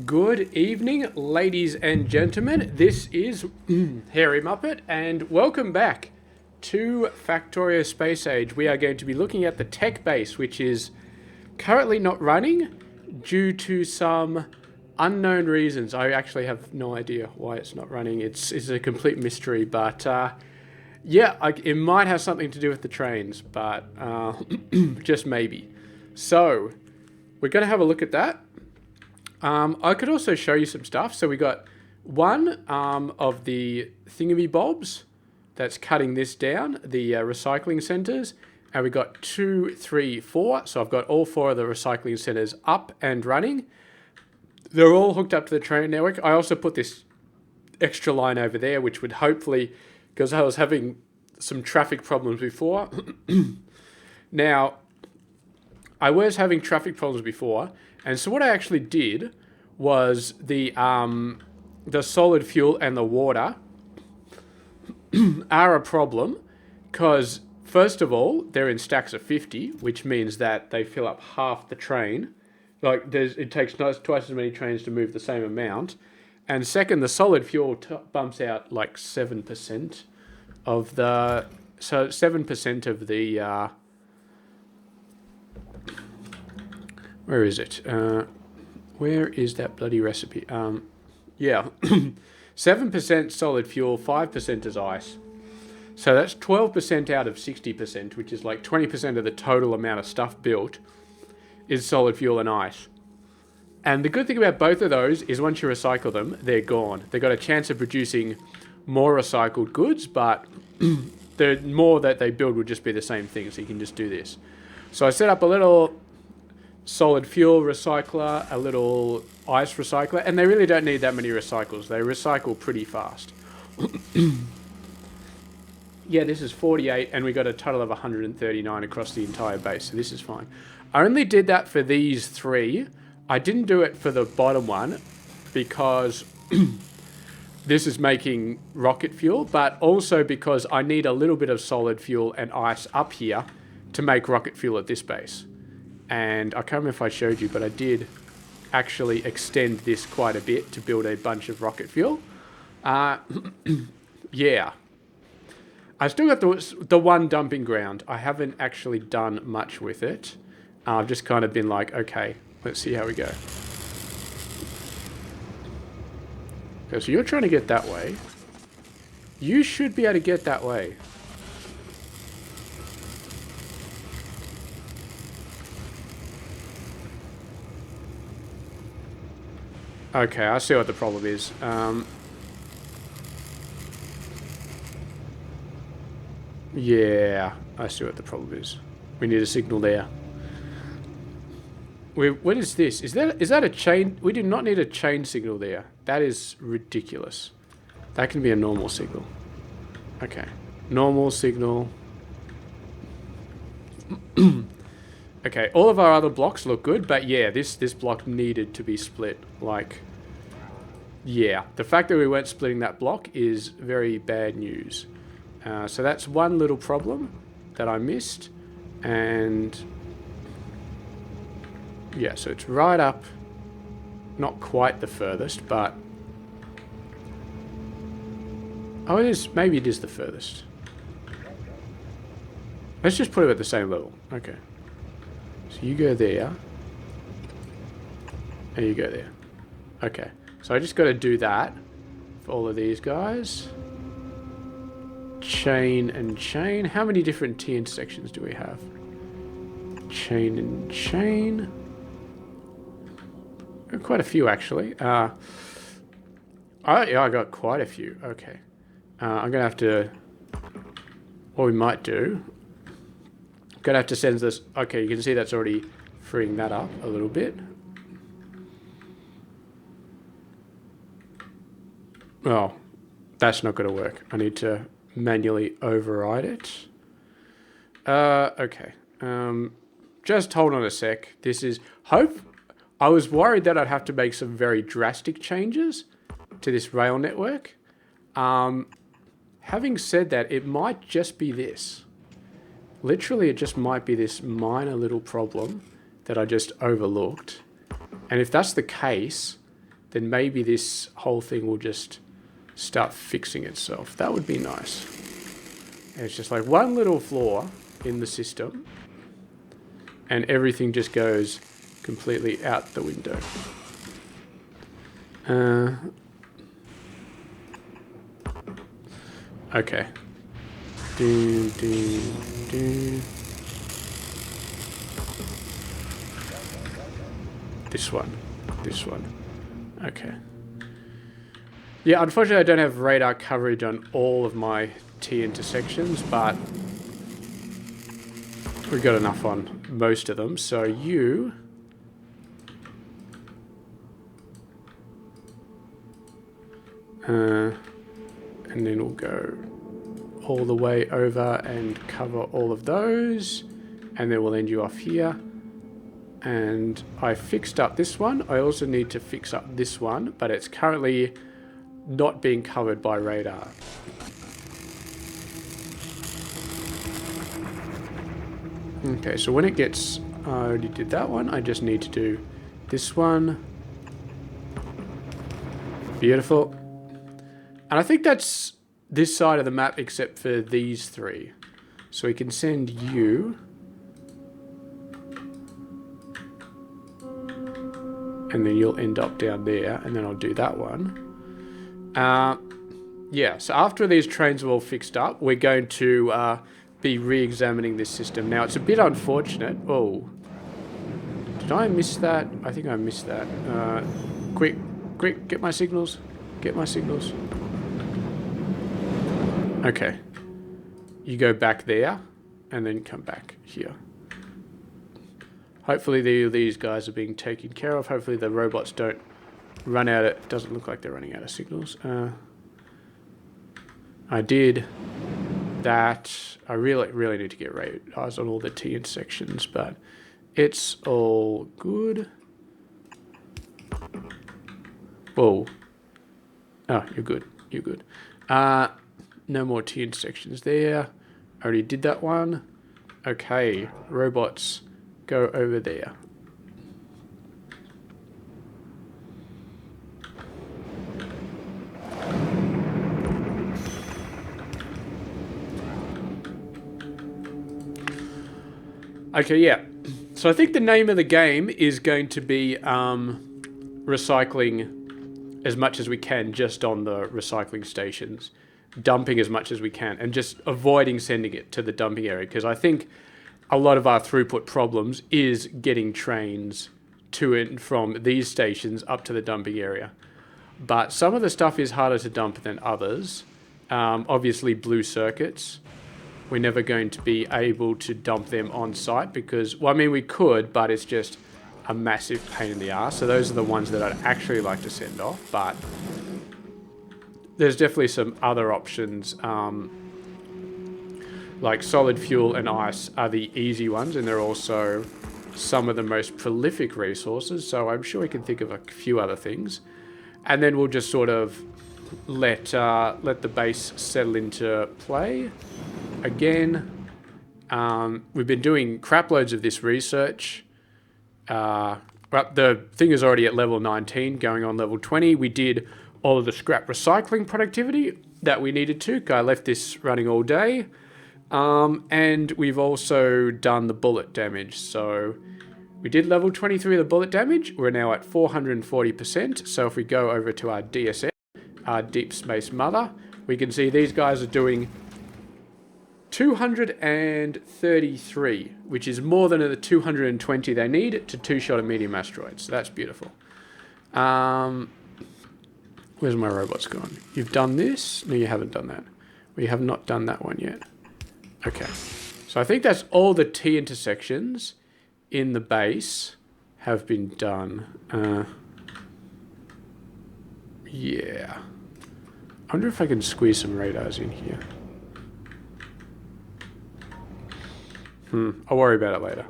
Good evening, ladies and gentlemen. This is Hairymuppet, and welcome back to Factorio Space Age. We are going to be looking at the tech base, which is currently not running due to some unknown reasons. I actually have no idea why it's not running. It's a complete mystery, but yeah, it might have something to do with the trains, but just maybe. So, we're going to have a look at that. I could also show you some stuff. So we got one of the thingamybobs that's cutting this down, the recycling centers. And we got 2, 3, 4. So I've got all 4 of the recycling centers up and running. They're all hooked up to the train network. I also put this extra line over there, which would hopefully, because I was having some traffic problems before. Now, I was having traffic problems before. And so what I actually did was the solid fuel and the water are a problem because, first of all, they're in stacks of 50, which means that they fill up half the train. Like, it takes twice as many trains to move the same amount. And second, the solid fuel bumps out like 7% of the... So 7% of the... where is it? Where is that bloody recipe? Yeah. 7% solid fuel, 5% is ice. So that's 12% out of 60%, which is like 20% of the total amount of stuff built is solid fuel and ice. And the good thing about both of those is once you recycle them, they're gone. They've got a chance of producing more recycled goods, but the more that they build would just be the same thing, so you can just do this. So I set up a little solid fuel recycler, a little ice recycler, and they really don't need that many recycles. They recycle pretty fast. Yeah, this is 48, and we got a total of 139 across the entire base, so this is fine. I only did that for these 3. I didn't do it for the bottom one because this is making rocket fuel, but also because I need a little bit of solid fuel and ice up here to make rocket fuel at this base. And I can't remember if I showed you, but I did actually extend this quite a bit to build a bunch of rocket fuel. Yeah. I still got the one dumping ground. I haven't actually done much with it. I've just kind of been like, okay, let's see how we go. Okay, so you're trying to get that way. You should be able to get that way. Okay, I see what the problem is. Yeah, I see what the problem is. We need a signal there. What is this? Is that a chain? We do not need a chain signal there. That is ridiculous. That can be a normal signal. Okay. Normal signal. Okay, all of our other blocks look good, but yeah, this block needed to be split. Like, yeah, the fact that we weren't splitting that block is very bad news. So that's one little problem that I missed, and yeah, so it's right up, not quite the furthest, but oh, it is. Maybe it is the furthest. Let's just put it at the same level. Okay. So you go there, and you go there. Okay, so I just got to do that for all of these guys. Chain and chain. How many different T intersections do we have? Chain and chain. Quite a few, actually. Yeah, I got quite a few. Okay. I'm going to have to... What we might do... Gonna have to send this. Okay, you can see that's already freeing that up a little bit. Oh, that's not gonna work. I need to manually override it. Okay. Just hold on a sec. This is I was worried that I'd have to make some very drastic changes to this rail network. Having said that, it might just be this. Literally, it just might be this minor little problem that I just overlooked. And if that's the case, then maybe this whole thing will just start fixing itself. That would be nice. And it's just like one little flaw in the system, and everything just goes completely out the window. Okay. This one. Okay. Yeah, unfortunately I don't have radar coverage on all of my T intersections, but we've got enough on most of them. So you... and then we'll go all the way over and cover all of those, and then we'll end you off here. And I fixed up this one. I also need to fix up this one, but it's currently not being covered by radar. Okay, so when it gets... I already did that one. I just need to do this one. Beautiful. And I think that's this side of the map except for these three. So we can send you... and then you'll end up down there, and then I'll do that one. Yeah, so after these trains are all fixed up, we're going to be re-examining this system. Now, it's a bit unfortunate. Oh. Did I miss that? I think I missed that. Quick, get my signals. Get my signals. Okay. You go back there, and then come back here. Hopefully these guys are being taken care of. Hopefully the robots don't run out of... It doesn't look like they're running out of signals. I did that. I really need to get radars on all the T intersections, but it's all good. Whoa. Oh, you're good. You're good. No more T intersections there. I already did that one. Okay, robots... go over there. Okay, yeah. So I think the name of the game is going to be recycling as much as we can just on the recycling stations, dumping as much as we can, and just avoiding sending it to the dumping area, because I think a lot of our throughput problems is getting trains to and from these stations up to the dumping area. But some of the stuff is harder to dump than others. Obviously, blue circuits. We're never going to be able to dump them on site because, well, I mean, we could, but it's just a massive pain in the ass. So those are the ones that I'd actually like to send off. But there's definitely some other options. Like solid fuel and ice are the easy ones, and they're also some of the most prolific resources, so I'm sure we can think of a few other things. And then we'll just sort of let the base settle into play again. We've been doing crap loads of this research. Well, the thing is already at level 19, going on level 20. We did all of the scrap recycling productivity that we needed to. I left this running all day. And we've also done the bullet damage. So we did level 23 of the bullet damage. We're now at 440%. So if we go over to our DSM, our Deep Space Mother, we can see these guys are doing 233, which is more than the 220 they need to two-shot a medium asteroid. So that's beautiful. Where's my robots gone? You've done this? No, you haven't done that. We have not done that one yet. Okay, so I think that's all the T intersections in the base have been done. Yeah. I wonder if I can squeeze some radars in here. I'll worry about it later.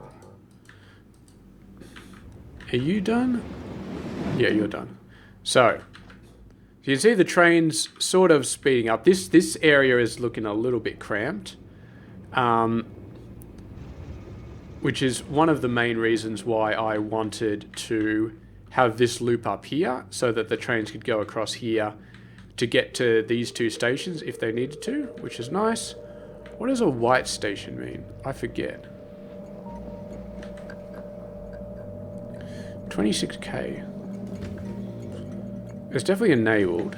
Are you done? Yeah, you're done. So, you can see the trains sort of speeding up. This area is looking a little bit cramped. Which is one of the main reasons why I wanted to have this loop up here so that the trains could go across here to get to these two stations if they needed to, which is nice. What does a white station mean? I forget. 26k. It's definitely enabled.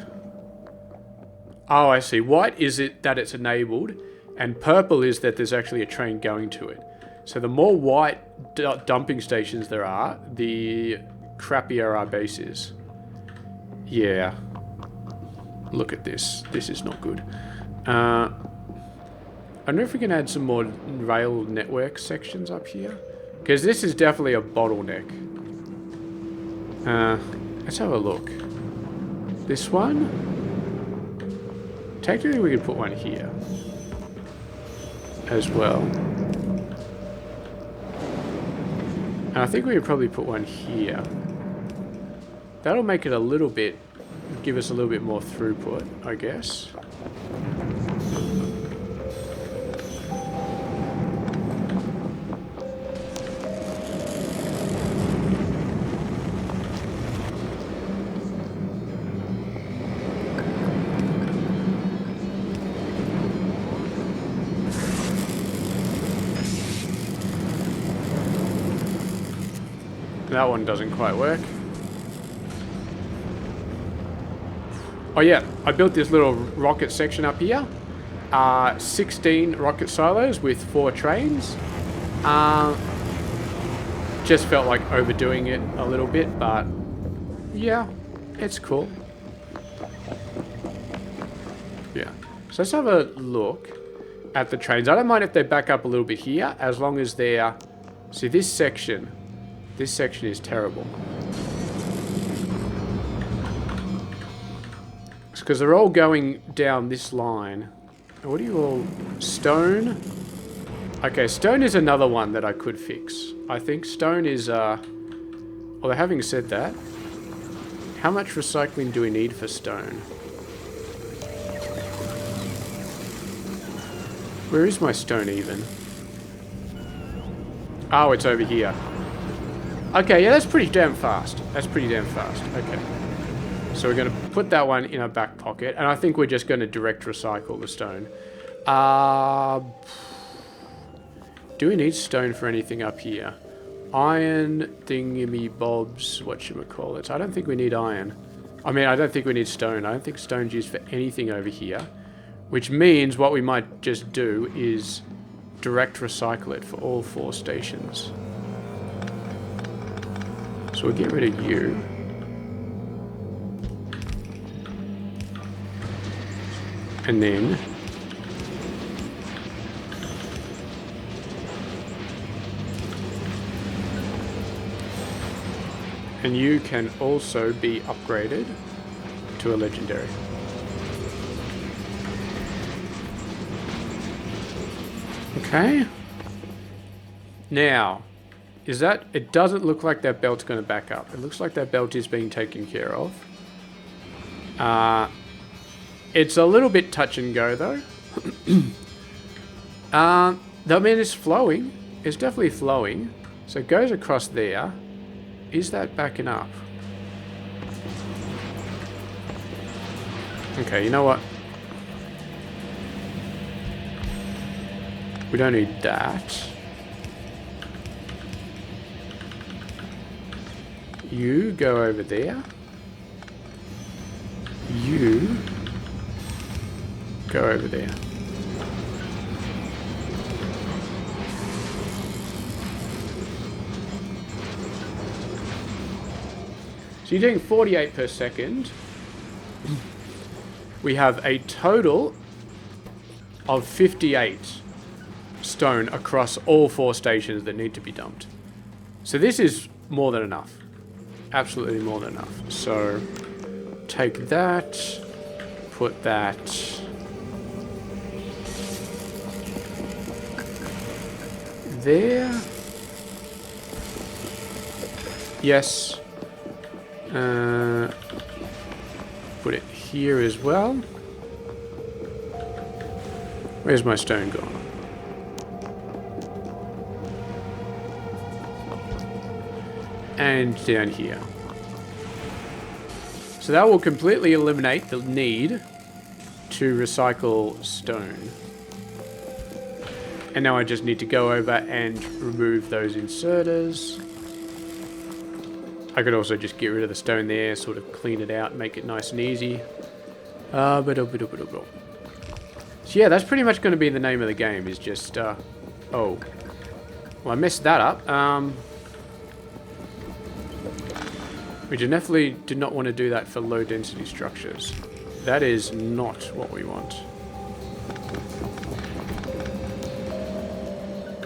Oh, I see. White is it that it's enabled, and purple is that there's actually a train going to it. So the more white dumping stations there are, the crappier our base is. Yeah. Look at this. This is not good. I wonder if we can add some more rail network sections up here. Because this is definitely a bottleneck. Let's have a look. This one? Technically we could put one here. As well. And I think we could probably put one here. That'll make it a little bit... give us a little bit more throughput, I guess. That one doesn't quite work. Oh yeah, I built this little rocket section up here. 16 rocket silos with 4 trains. Just felt like overdoing it a little bit, but yeah, it's cool. Yeah, so let's have a look at the trains. I don't mind if they back up a little bit here, as long as they're... See, this section is terrible. It's because they're all going down this line. What do you all... Stone? Okay, stone is another one that I could fix. I think stone is, although having said that, how much recycling do we need for stone? Where is my stone even? Oh, it's over here. Okay, yeah, that's pretty damn fast. That's pretty damn fast. Okay. So we're going to put that one in our back pocket, and I think we're just going to direct recycle the stone. Do we need stone for anything up here? Iron thingy-bobs, whatchamacallit. I don't think we need iron. I mean, I don't think we need stone. I don't think stone's used for anything over here. Which means what we might just do is direct recycle it for all 4 stations. So we'll get rid of you. And then... and you can also be upgraded to a legendary. Okay. Now, is that... it doesn't look like that belt's going to back up. It looks like that belt is being taken care of. It's a little bit touch and go, though. I mean, it's flowing. It's definitely flowing. So it goes across there. Is that backing up? Okay, you know what? We don't need that. You go over there. You go over there. So you're doing 48 per second. We have a total of 58 stone across all 4 stations that need to be dumped. So this is more than enough. Absolutely more than enough. So take that, put that there. Yes. Put it here as well. Where's my stone gone? And down here. So that will completely eliminate the need to recycle stone. And now I just need to go over and remove those inserters. I could also just get rid of the stone there, sort of clean it out, make it nice and easy. So yeah, that's pretty much going to be the name of the game, is just, oh. Well, I messed that up. We definitely did not want to do that for low density structures. That is not what we want.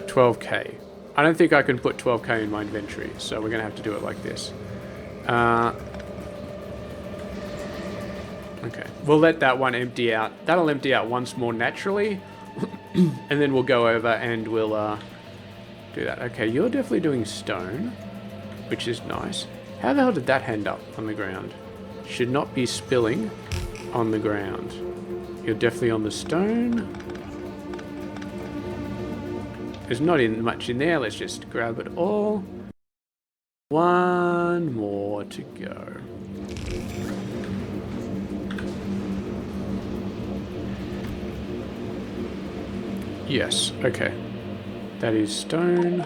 12k. I don't think I can put 12k in my inventory, so we're going to have to do it like this. Okay, we'll let that one empty out. That'll empty out once more naturally. And then we'll go over and we'll do that. Okay, you're definitely doing stone, which is nice. How the hell did that end up on the ground? Should not be spilling on the ground. You're definitely on the stone. There's not much in there. Let's just grab it all. One more to go. Yes, okay. That is stone.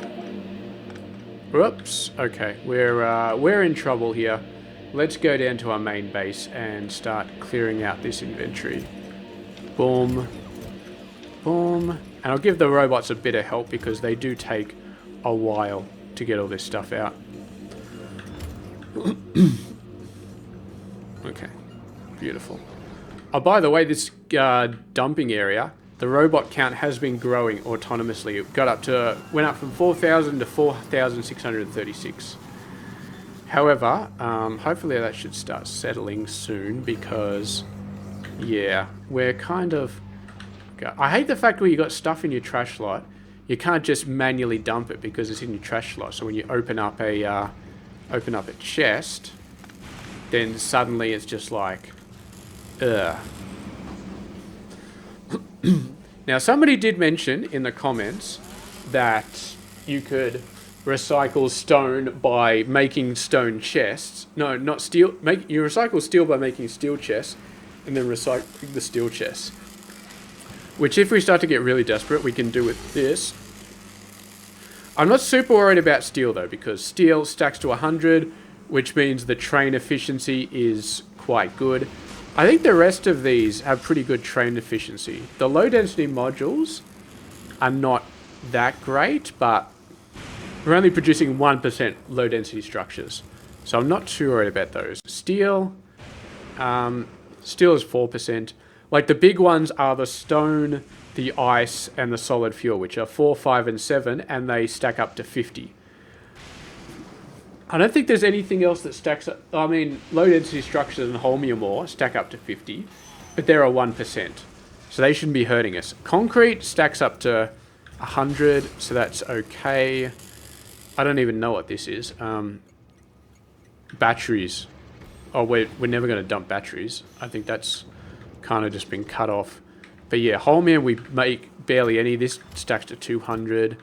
Whoops. Okay, we're in trouble here. Let's go down to our main base and start clearing out this inventory. Boom. Boom. And I'll give the robots a bit of help because they do take a while to get all this stuff out. Okay. Beautiful. Oh, by the way, this dumping area, the robot count has been growing autonomously. It went up from 4,000 to 4,636. However, hopefully that should start settling soon because, yeah, we're kind of... I hate the fact where you got stuff in your trash slot, you can't just manually dump it because it's in your trash slot. So when you open up a chest, then suddenly it's just like, ugh. Now, somebody did mention in the comments that you could recycle stone by making stone chests. No, not steel. You recycle steel by making steel chests, and then recycling the steel chests. Which, if we start to get really desperate, we can do with this. I'm not super worried about steel, though, because steel stacks to 100, which means the train efficiency is quite good. I think the rest of these have pretty good train efficiency. The low-density modules are not that great, but we're only producing 1% low-density structures. So I'm not too worried about those. Steel is 4%. Like, the big ones are the stone, the ice, and the solid fuel, which are 4, 5, and 7, and they stack up to 50. I don't think there's anything else that stacks up. I mean, low-density structures and holmium ore stack up to 50, but they're a 1%. So they shouldn't be hurting us. Concrete stacks up to 100, so that's okay. I don't even know what this is. Batteries. Oh, we're never going to dump batteries. I think that's kind of just been cut off. But yeah, holmium, we make barely any. This stacks to 200.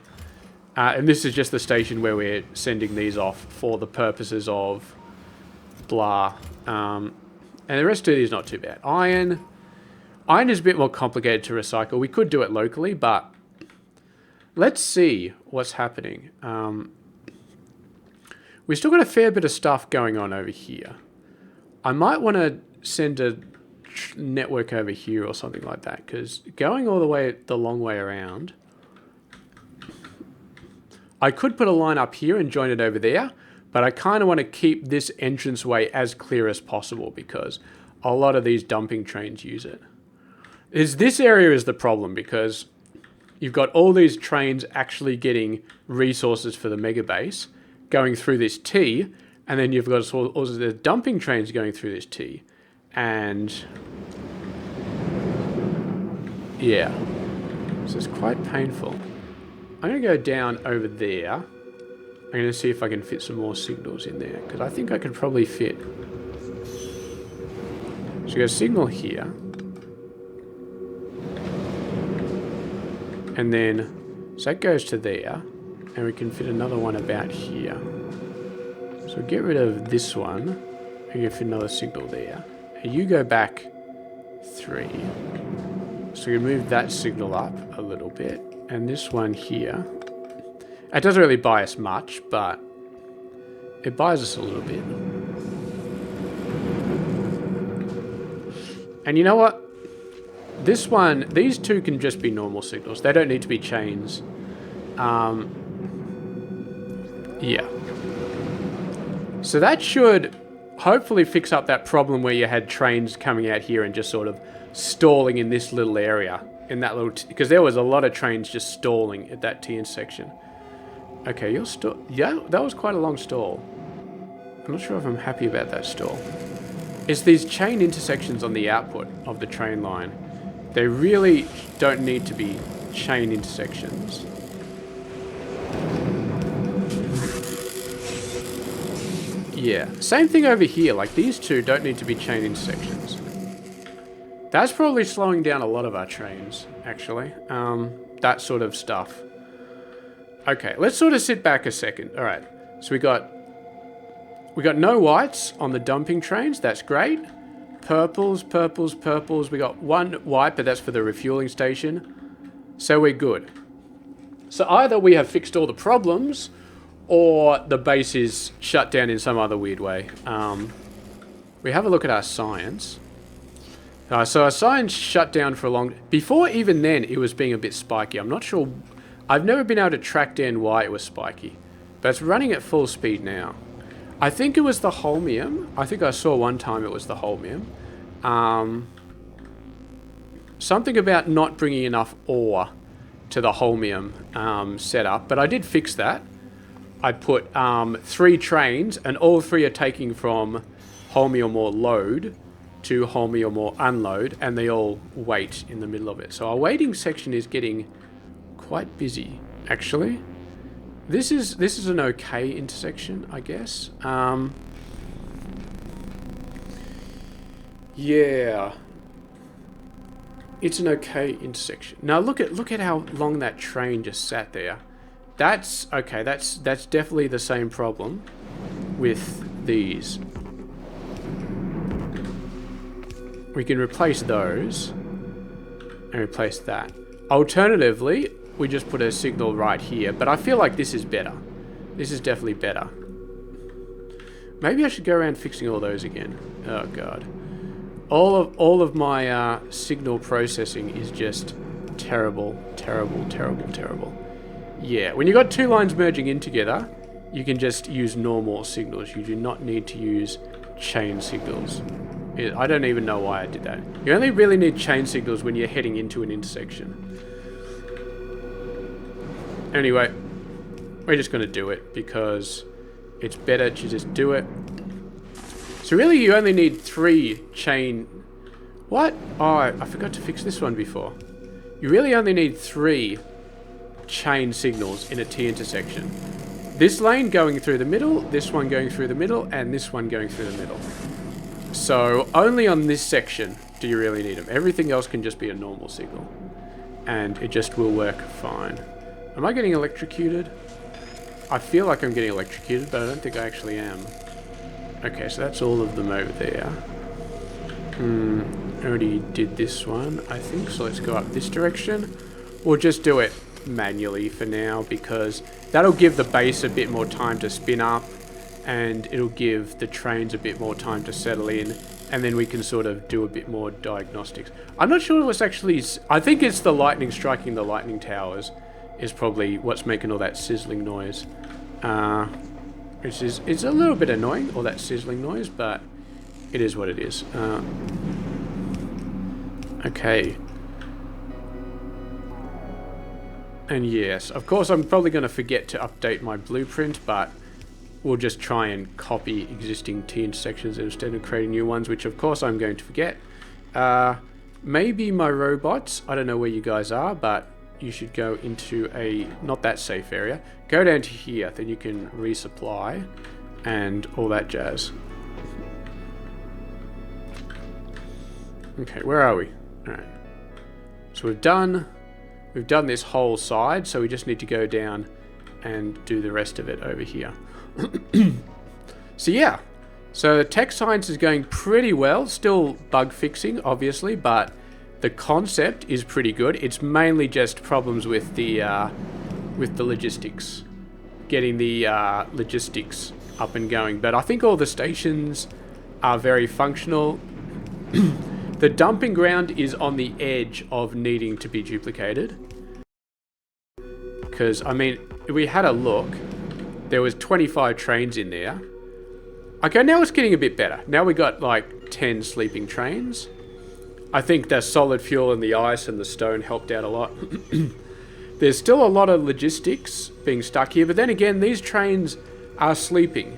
And this is just the station where we're sending these off for the purposes of blah. And the rest of it is not too bad. Iron is a bit more complicated to recycle. We could do it locally, but let's see what's happening. We've still got a fair bit of stuff going on over here. I might want to send a network over here or something like that, because going all the way the long way around... I could put a line up here and join it over there, but I kind of want to keep this entranceway as clear as possible because a lot of these dumping trains use it. This area is the problem because you've got all these trains actually getting resources for the Megabase going through this T, and then you've got all the dumping trains going through this T. And yeah, so it's quite painful. I'm going to go down over there. I'm going to see if I can fit some more signals in there, because I think I could probably fit. So we got a signal here. And then, so that goes to there, and we can fit another one about here. So get rid of this one, I give another signal there. And you go back 3. So you move that signal up a little bit. And this one here. It doesn't really buy us much, but it buys us a little bit. And you know what? This one, these two can just be normal signals. They don't need to be chains. Yeah. So that should hopefully fix up that problem where you had trains coming out here and just sort of stalling in this little area. In that little... because there was a lot of trains just stalling at that T intersection. Okay, you're still... yeah, that was quite a long stall. I'm not sure if I'm happy about that stall. It's these chain intersections on the output of the train line. They really don't need to be chain intersections. Yeah, same thing over here. Like, these two don't need to be chain intersections. That's probably slowing down a lot of our trains, actually. That sort of stuff. Okay, let's sort of sit back a second. All right, so we got no whites on the dumping trains. That's great. Purples, purples, purples. We got one white, but that's for the refueling station. So we're good. So either we have fixed all the problems, or the base is shut down in some other weird way. We have a look at our science. So our science shut down for a long... before even then, it was being a bit spiky. I'm not sure... I've never been able to track down why it was spiky. But it's running at full speed now. I think it was the holmium. I think I saw one time it was the holmium. Something about not bringing enough ore to the holmium setup. But I did fix that. I put 3 trains, and all 3 are taking from holmium ore load to holmium ore unload, and they all wait in the middle of it. So our waiting section is getting quite busy, actually. This is an okay intersection, I guess. Yeah, it's an okay intersection. Now look at how long that train just sat there. That's okay. That's definitely the same problem with these. We can replace those and replace that. Alternatively, we just put a signal right here, but I feel like this is better. This is definitely better. Maybe I should go around fixing all those again. Oh god. All of my signal processing is just terrible, terrible, terrible, terrible. Yeah, when you've got 2 lines merging in together, you can just use normal signals. You do not need to use chain signals. I don't even know why I did that. You only really need chain signals when you're heading into an intersection. Anyway, we're just going to do it because it's better to just do it. So really you only need 3 chain... what? Oh, I forgot to fix this one before. You really only need 3 chain signals in a T intersection. This lane going through the middle, this one going through the middle, and this one going through the middle. So only on this section do you really need them. Everything else can just be a normal signal. And it just will work fine. Am I getting electrocuted? I feel like I'm getting electrocuted, but I don't think I actually am. Okay, so that's all of them over there. I already did this one, I think, so let's go up this direction. We'll just do it manually for now, because that'll give the base a bit more time to spin up, and it'll give the trains a bit more time to settle in, and then we can sort of do a bit more diagnostics. I'm not sure what's actually... I think it's the lightning striking the lightning towers is probably what's making all that sizzling noise. It's a little bit annoying, all that sizzling noise, but it is what it is. Okay. And yes, of course I'm probably going to forget to update my blueprint, but we'll just try and copy existing T intersections instead of creating new ones, which of course I'm going to forget. Maybe my robots, I don't know where you guys are, but you should go into a not that safe area. Go down to here, then you can resupply and all that jazz. Okay, where are we? Alright. So we've done this whole side, so we just need to go down and do the rest of it over here. So yeah. So tech science is going pretty well. Still bug fixing, obviously, but the concept is pretty good. It's mainly just problems with the logistics, getting the logistics up and going. But I think all the stations are very functional. The dumping ground is on the edge of needing to be duplicated. Because, I mean, we had a look. There was 25 trains in there. Okay, now it's getting a bit better. Now we got like 10 sleeping trains. I think the solid fuel and the ice and the stone helped out a lot. There's still a lot of logistics being stuck here, but then again, these trains are sleeping,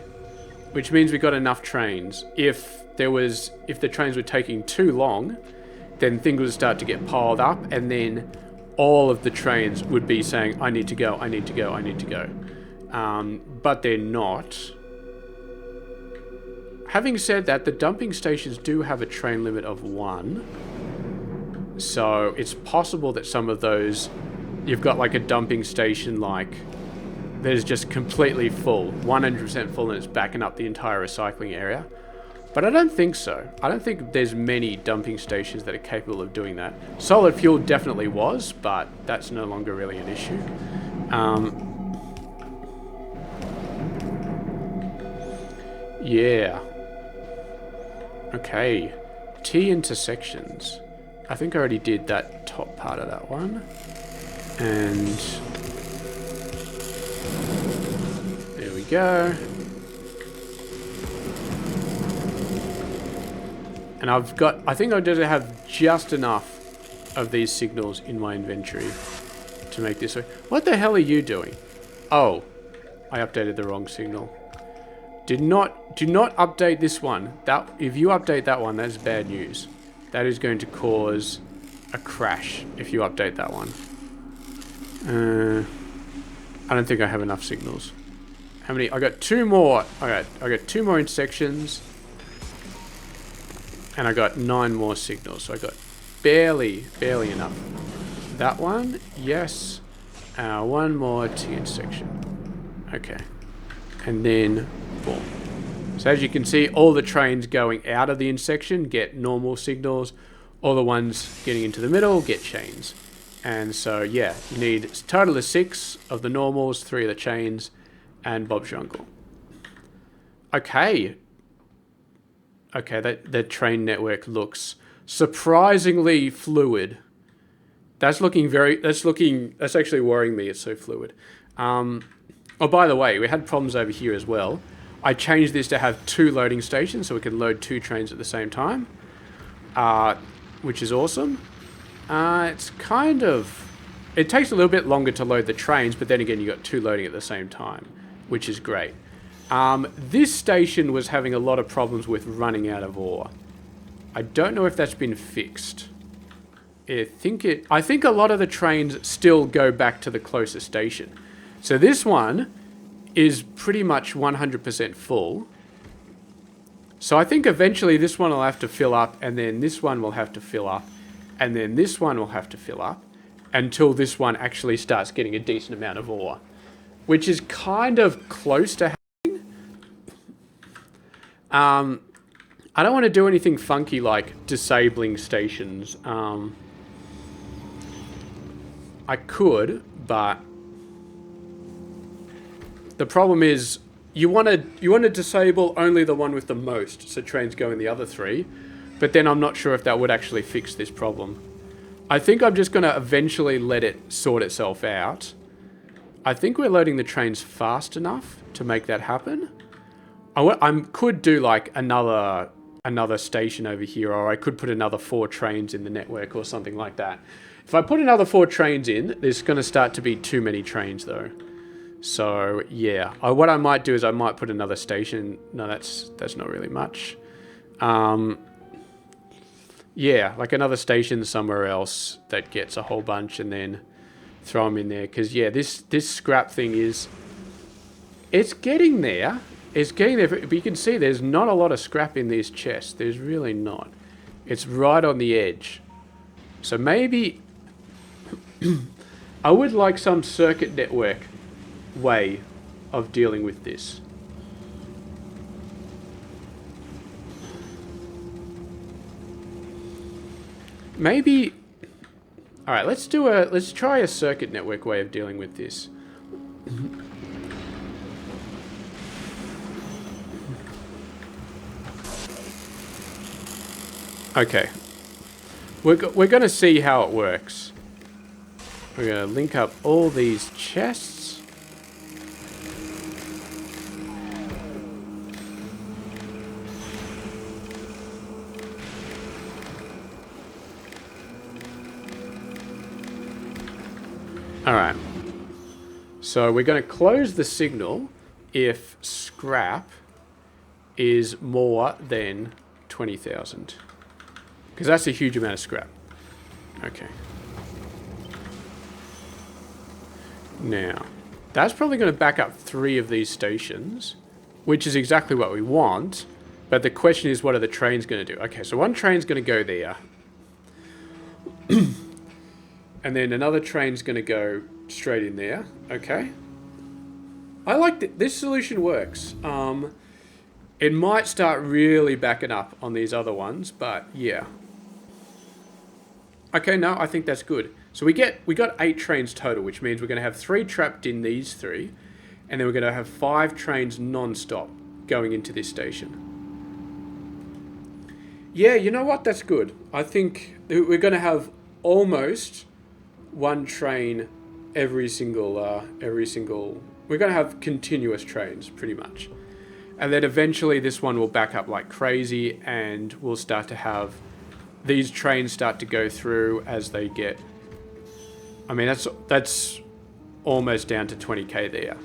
which means we got enough trains. If the trains were taking too long, then things would start to get piled up, and then all of the trains would be saying, I need to go, I need to go, I need to go. But they're not. Having said that, the dumping stations do have a train limit of 1. So it's possible that some of those, you've got like a dumping station like that is just completely full, 100% full, and it's backing up the entire recycling area. But I don't think so. I don't think there's many dumping stations that are capable of doing that. Solid fuel definitely was, but that's no longer really an issue. Yeah. Okay. T intersections. I think I already did that top part of that one. And there we go. And I think I do have just enough of these signals in my inventory to make this work. What the hell are you doing? Oh, I updated the wrong signal. Do not update this one. If you update that one, that's bad news. That is going to cause a crash if you update that one. I don't think I have enough signals. How many? I got 2 more. I got 2 more intersections. And I got 9 more signals, so I got barely enough. That one, yes. 1 more T intersection. Okay. And then, boom. So as you can see, all the trains going out of the intersection get normal signals. All the ones getting into the middle get chains. And so, yeah, you need a total of 6 of the normals, 3 of the chains, and Bob's your uncle. Okay. Okay, that train network looks surprisingly fluid. That's actually worrying me. It's so fluid. Oh, by the way, we had problems over here as well. I changed this to have 2 loading stations so we can load 2 trains at the same time, which is awesome. It takes a little bit longer to load the trains, but then again, you got 2 loading at the same time, which is great. This station was having a lot of problems with running out of ore. I don't know if that's been fixed. I think a lot of the trains still go back to the closest station. So this one is pretty much 100% full. So I think eventually this one will have to fill up, and then this one will have to fill up, and then this one will have to fill up, until this one actually starts getting a decent amount of ore, which is kind of close to I don't want to do anything funky like disabling stations. I could, but the problem is you want to disable only the one with the most, so trains go in the other 3. But then I'm not sure if that would actually fix this problem. I think I'm just going to eventually let it sort itself out. I think we're loading the trains fast enough to make that happen. I could do like another station over here, or I could put another 4 trains in the network or something like that. If I put another 4 trains in, there's going to start to be too many trains though. So yeah, what I might do is I might put another station. No, that's not really much. Yeah, like another station somewhere else that gets a whole bunch, and then throw them in there. Because yeah, this scrap thing it's getting there. It's getting there, but you can see there's not a lot of scrap in these chests. There's really not. It's right on the edge. So maybe I would like some circuit network way of dealing with this. Maybe... Alright, let's try a circuit network way of dealing with this. Okay. We're going to see how it works. We're going to link up all these chests. Alright. So we're going to close the signal if scrap is more than 20,000. Because that's a huge amount of scrap. Okay. Now, that's probably going to back up 3 of these stations, which is exactly what we want. But the question is, what are the trains going to do? Okay, so one train's going to go there. And then another train's going to go straight in there. Okay. I like this solution works. It might start really backing up on these other ones, but yeah. Okay, no, I think that's good. So we got 8 trains total, which means we're going to have 3 trapped in these 3, and then we're going to have 5 trains non-stop going into this station. Yeah, you know what? That's good. I think we're going to have almost 1 train every single. We're going to have continuous trains, pretty much, and then eventually this one will back up like crazy, and we'll start to have these trains start to go through as they get. I mean, that's almost down to 20k there,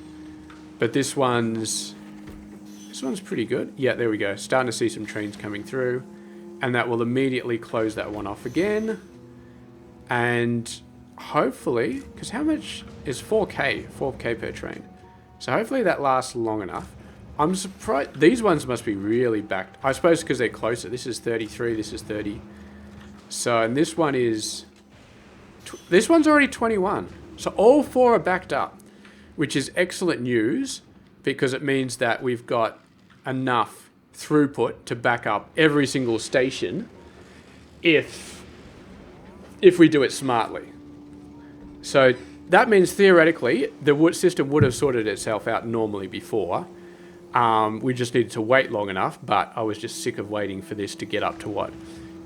but this one's pretty good. Yeah, there we go. Starting to see some trains coming through, and that will immediately close that one off again, and hopefully, because how much is 4k per train, so hopefully that lasts long enough. I'm surprised these ones must be really backed, I suppose, because they're closer. This is 33, this is 30. So, and this one is... This one's already 21. So all 4 are backed up, which is excellent news, because it means that we've got enough throughput to back up every single station if we do it smartly. So that means theoretically the system would have sorted itself out normally before. We just needed to wait long enough, but I was just sick of waiting for this to get up to what?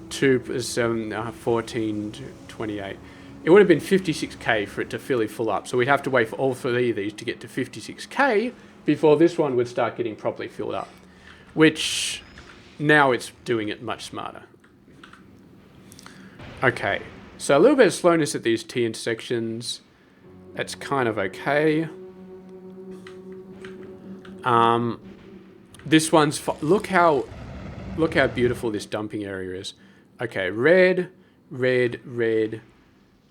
2, 7, 14, 28. It would have been 56k for it to fully fill up. So we'd have to wait for all 3 of these to get to 56k before this one would start getting properly filled up. Which, now it's doing it much smarter. Okay, so a little bit of slowness at these T intersections. That's kind of okay. This one's... Look how beautiful this dumping area is. Okay, red, red, red,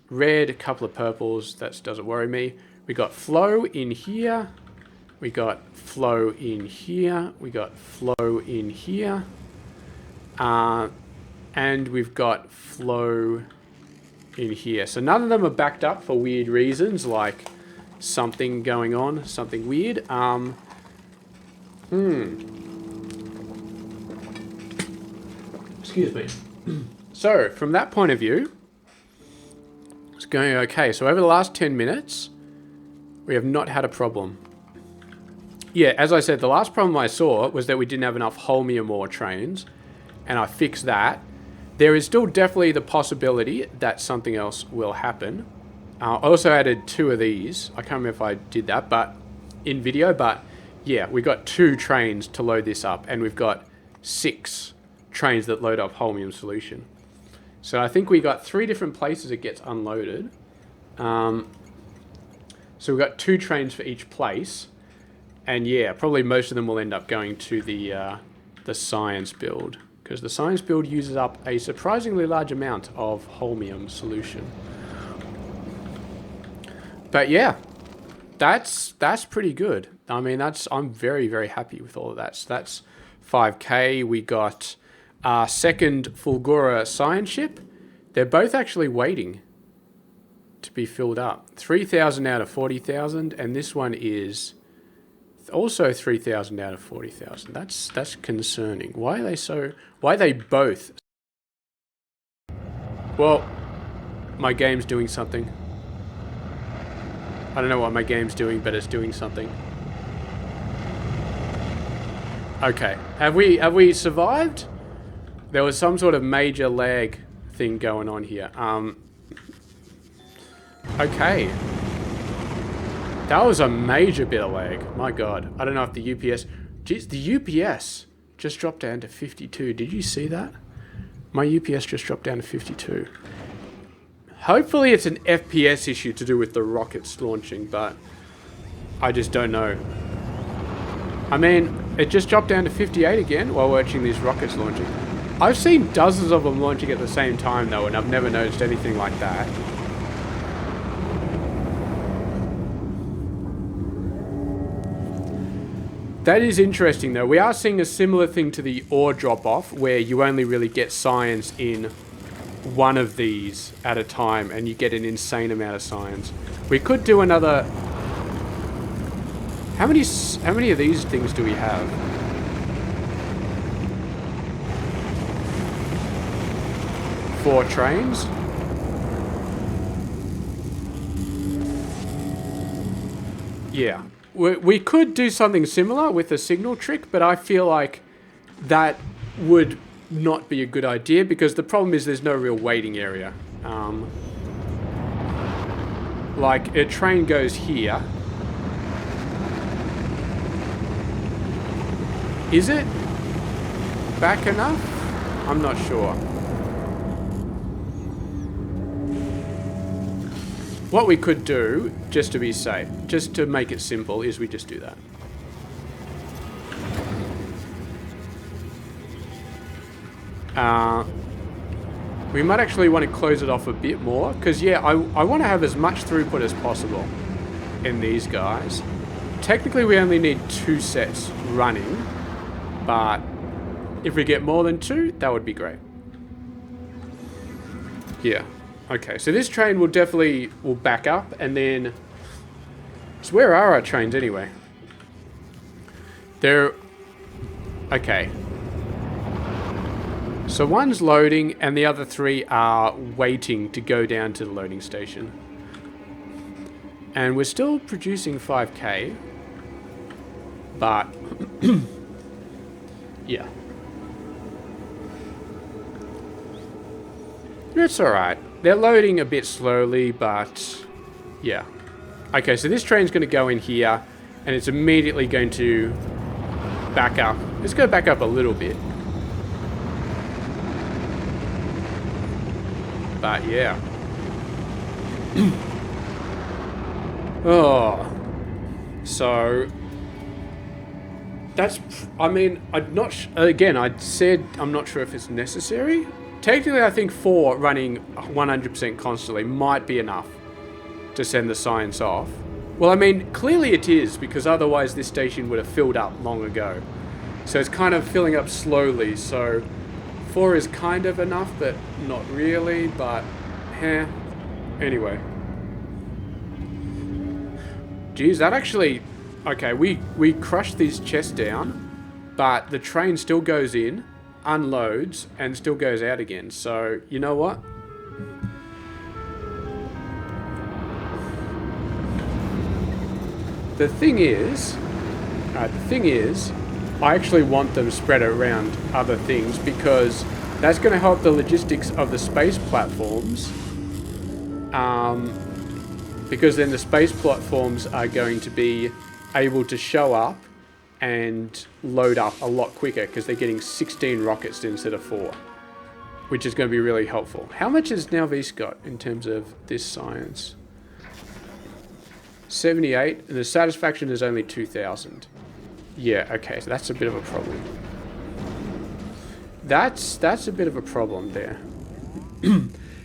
red, a couple of purples. That doesn't worry me. We got flow in here. We got flow in here. We got flow in here. And we've got flow in here. So none of them are backed up for weird reasons, like something going on, something weird. Excuse me. So, from that point of view, it's going okay. So over the last 10 minutes, we have not had a problem. Yeah, as I said, the last problem I saw was that we didn't have enough Holmium ore trains, and I fixed that. There is still definitely the possibility that something else will happen. I also added 2 of these. I can't remember if I did that, but in video, but yeah, we got 2 trains to load this up, and we've got 6 trains that load up Holmium solution. So I think we got 3 different places it gets unloaded. So we've got 2 trains for each place, and yeah, probably most of them will end up going to the science build, because the science build uses up a surprisingly large amount of Holmium solution. But yeah, that's pretty good. I mean, I'm very, very happy with all of that. So that's 5k. We got our second Fulgura science ship. They're both actually waiting to be filled up. 3,000 out of 40,000, and this one is also 3,000 out of 40,000. That's concerning. Why are they both? Well, my game's doing something. I don't know what my game's doing, but it's doing something. Okay. Have we survived? There was some sort of major lag thing going on here. Okay. That was a major bit of lag. My god. I don't know if the UPS... Jeez, the UPS just dropped down to 52. Did you see that? My UPS just dropped down to 52. Hopefully it's an FPS issue to do with the rockets launching, but I just don't know. I mean, it just dropped down to 58 again while watching these rockets launching. I've seen dozens of them launching at the same time though, and I've never noticed anything like that. That is interesting though. We are seeing a similar thing to the ore drop-off, where you only really get science in one of these at a time, and you get an insane amount of science. We could do another... How many of these things do we have? Four trains? Yeah. We could do something similar with a signal trick, but I feel like that would not be a good idea, because the problem is there's no real waiting area. Like, a train goes here. Is it back enough? I'm not sure. What we could do, just to be safe, just to make it simple, is we just do that. We might actually want to close it off a bit more, because yeah, I want to have as much throughput as possible in these guys. Technically we only need 2 sets running, but if we get more than 2, that would be great. Yeah. Okay, so this train will back up, and then... So where are our trains anyway? They're... Okay. So one's loading, and the other 3 are waiting to go down to the loading station. And we're still producing 5k. But... yeah. It's alright. They're loading a bit slowly, but... yeah. Okay, so this train's going to go in here, and it's immediately going to back up. Let's go back up a little bit. But yeah. Oh. So... that's... I mean, I'm not... again, I said I'm not sure if it's necessary. Technically, I think 4 running 100% constantly might be enough to send the science off. Well, I mean, clearly it is, because otherwise this station would have filled up long ago. So it's kind of filling up slowly, so 4 is kind of enough, but not really, but anyway. Geez, that actually... Okay, we crushed these chests down, but the train still goes in, unloads, and still goes out again. So, you know what? The thing is, I actually want them spread around other things, because that's going to help the logistics of the space platforms. Because then the space platforms are going to be able to show up and load up a lot quicker, because they're getting 16 rockets instead of 4, which is going to be really helpful. How much has now V's got in terms of this science? 78, and the satisfaction is only 2,000. Yeah, okay, so that's a bit of a problem. That's a bit of a problem there.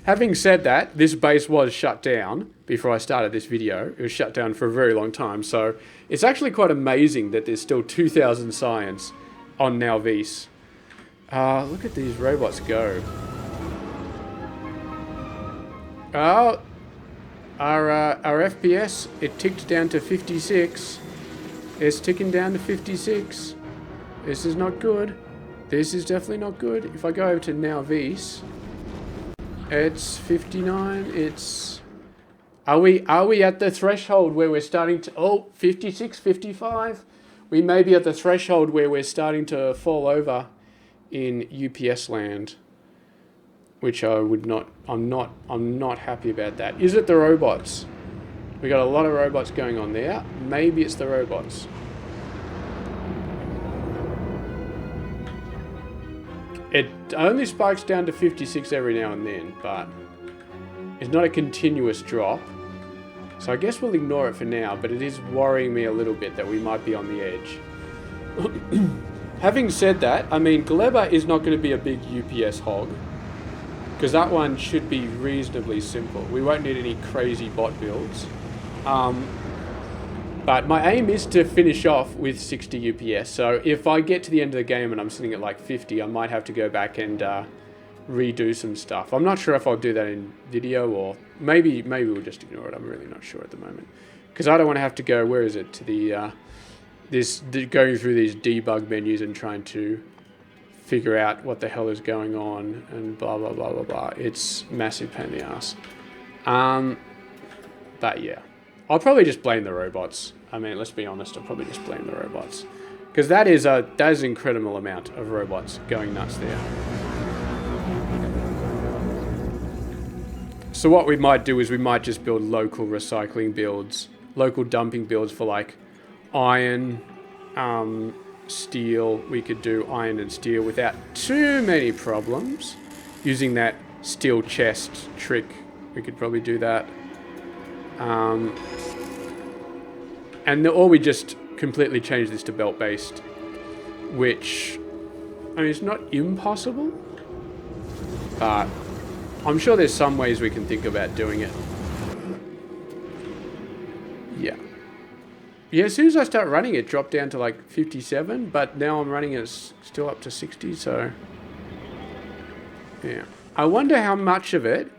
Having said that, this base was shut down before I started this video. It was shut down for a very long time, so it's actually quite amazing that there's still 2,000 science on Now V's. Look at these robots go. Oh, our FPS, it ticked down to 56. It's ticking down to 56. This is not good. This is definitely not good. If I go over to Now V's, It's 59. It's... Are we at the threshold where we're starting to... Oh, 56, 55. We may be at the threshold where we're starting to fall over in UPS land. Which I would not... I'm not happy about that. Is it the robots? We got a lot of robots going on there. Maybe it's the robots. It only spikes down to 56 every now and then, but it's not a continuous drop. So I guess we'll ignore it for now, but it is worrying me a little bit that we might be on the edge. Having said that, I mean, Gleba is not going to be a big UPS hog, because that one should be reasonably simple. We won't need any crazy bot builds. But my aim is to finish off with 60 UPS. So if I get to the end of the game and I'm sitting at like 50, I might have to go back and redo some stuff. I'm not sure if I'll do that in video, or maybe we'll just ignore it. I'm really not sure at the moment, because I don't want to have to go, where is it, to the going through these debug menus and trying to figure out what the hell is going on and blah blah blah blah blah. It's massive pain in the ass. But yeah, I'll probably just blame the robots. I mean, let's be honest, I'll probably just blame the robots, because that is an incredible amount of robots going nuts there. So what we might do is we might just build local recycling builds, local dumping builds for like iron, steel. We could do iron and steel without too many problems. Using that steel chest trick, we could probably do that. Or we just completely change this to belt-based, which, I mean, it's not impossible, but I'm sure there's some ways we can think about doing it. Yeah. Yeah, as soon as I start running it, dropped down to like 57, but now I'm running it still up to 60, so... Yeah. I wonder how much of it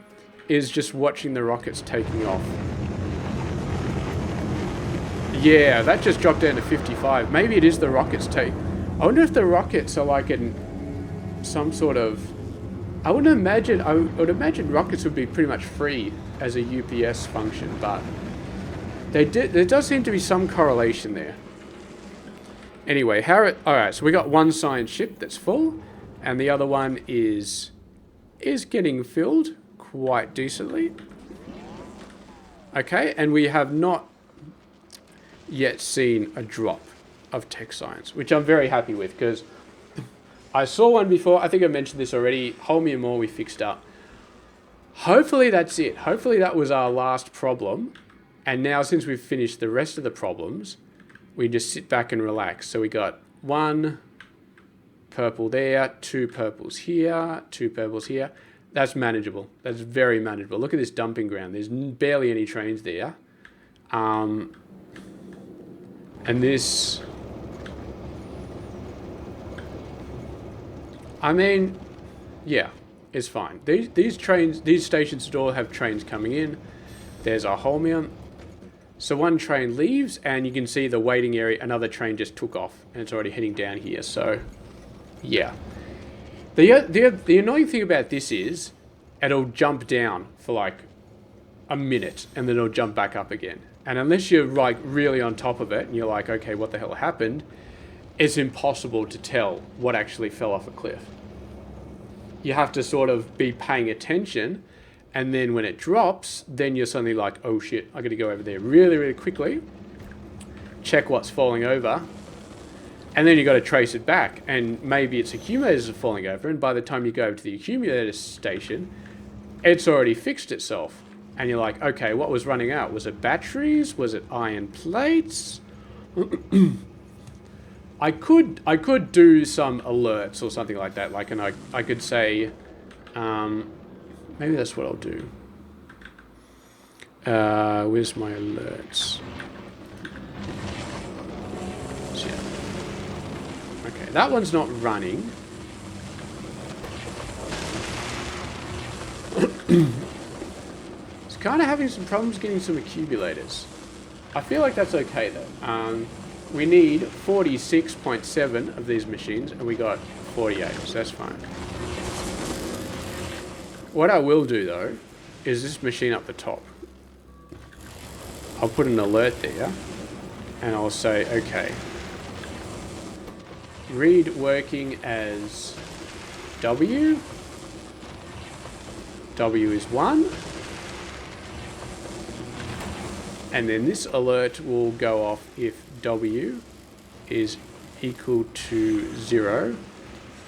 is just watching the rockets taking off. Yeah, that just dropped down to 55. Maybe it is the rockets take... I wonder if the rockets are like in some sort of... I would imagine rockets would be pretty much free as a UPS function, but there does seem to be some correlation there. Anyway, alright, so we got one science ship that's full, and the other one is getting filled quite decently. Okay, and we have not yet seen a drop of tech science, which I'm very happy with, because I saw one before. I think I mentioned this already. Hairymuppet we fixed up. Hopefully that's it. Hopefully that was our last problem, and now since we've finished the rest of the problems, we just sit back and relax. So we got one purple there, two purples here, two purples here. That's manageable. That's very manageable. Look at this dumping ground. There's barely any trains there. And this... I mean, yeah, it's fine. These stations all have trains coming in. There's our Hairymuppet. So one train leaves, and you can see the waiting area. Another train just took off, and it's already heading down here. So, yeah. The annoying thing about this is, it'll jump down for like a minute, and then it'll jump back up again. And unless you're like really on top of it, and you're like, okay, what the hell happened? It's impossible to tell what actually fell off a cliff. You have to sort of be paying attention, and then when it drops, then you're suddenly like, oh shit, I gotta go over there really, really quickly, check what's falling over, and then you gotta trace it back, and maybe its accumulators are falling over, and by the time you go over to the accumulator station, it's already fixed itself. And you're like, okay, what was running out? Was it batteries? Was it iron plates? I could do some alerts or something like that. Like, and I could say, maybe that's what I'll do. Where's my alerts? So, yeah. Okay, that one's not running. It's kind of having some problems getting some accumulators. I feel like that's okay though. We need 46.7 of these machines, and we got 48, so that's fine. What I will do though, is this machine up the top. I'll put an alert there, and I'll say, okay, read working as W. W is 1. And then this alert will go off if W is equal to 0.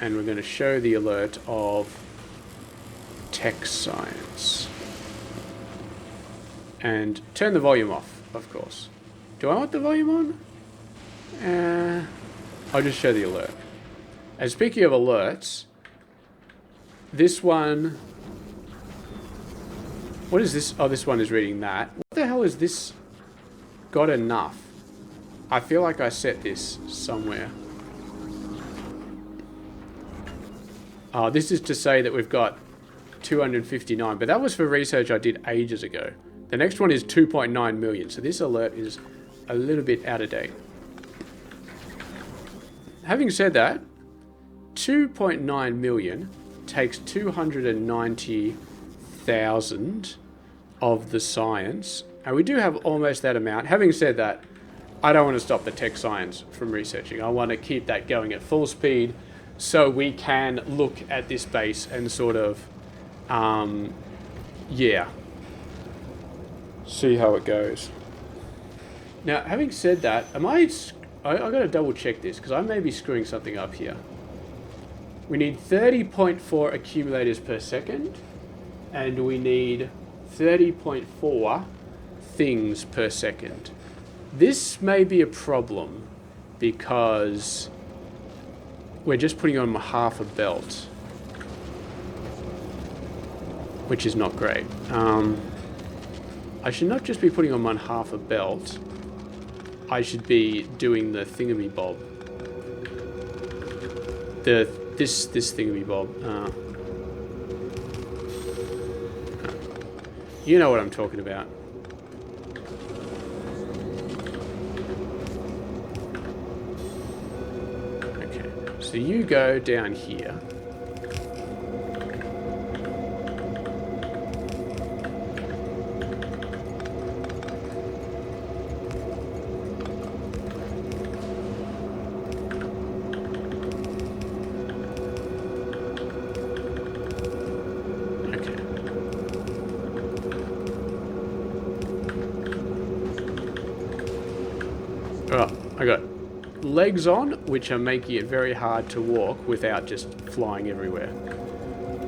And we're going to show the alert of tech science. And turn the volume off, of course. Do I want the volume on? I'll just show the alert. And speaking of alerts, this one... What is this? Oh, this one is reading that. What the hell is this? Got enough. I feel like I set this somewhere. Oh, this is to say that we've got 259, but that was for research I did ages ago. The next one is 2.9 million, so this alert is a little bit out of date. Having said that, 2.9 million takes 290,000 of the science, and we do have almost that amount. Having said that, I don't want to stop the tech science from researching. I want to keep that going at full speed so we can look at this base and sort of, yeah, see how it goes. Now, having said that, I got to double check this because I may be screwing something up here. We need 30.4 accumulators per second, and we need 30.4 things per second. This may be a problem because we're just putting on half a belt, which is not great. I should not just be putting on one half a belt. I should be doing the thingamy-bob. This thingamy-bob. You know what I'm talking about. Okay, so you go down here. I got legs on, which are making it very hard to walk without just flying everywhere.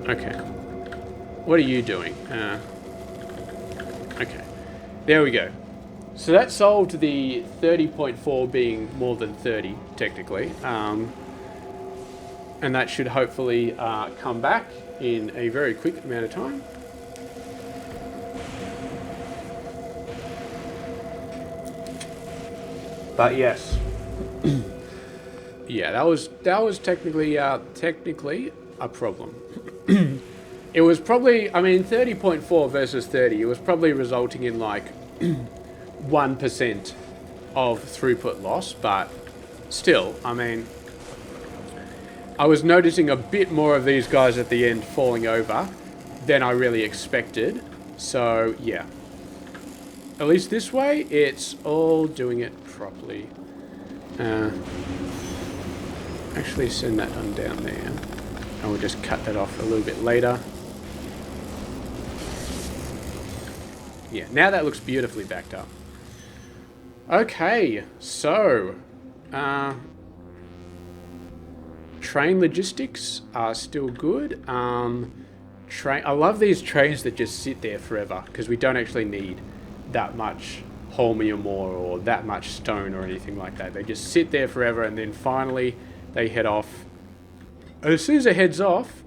Okay. What are you doing? Okay. There we go. So that solved the 30.4 being more than 30, technically. And that should hopefully come back in a very quick amount of time. But yes, yeah, that was technically a problem. It was probably, I mean, 30.4 versus 30. It was probably resulting in like 1% of throughput loss, but still, I mean, I was noticing a bit more of these guys at the end falling over than I really expected. So yeah. At least this way, it's all doing it properly. Actually send that on down there. And we'll just cut that off a little bit later. Yeah, now that looks beautifully backed up. Okay, so... train logistics are still good. I love these trains that just sit there forever, because we don't actually need that much holmium ore or that much stone or anything like that. They just sit there forever, and then finally they head off. And as soon as it heads off,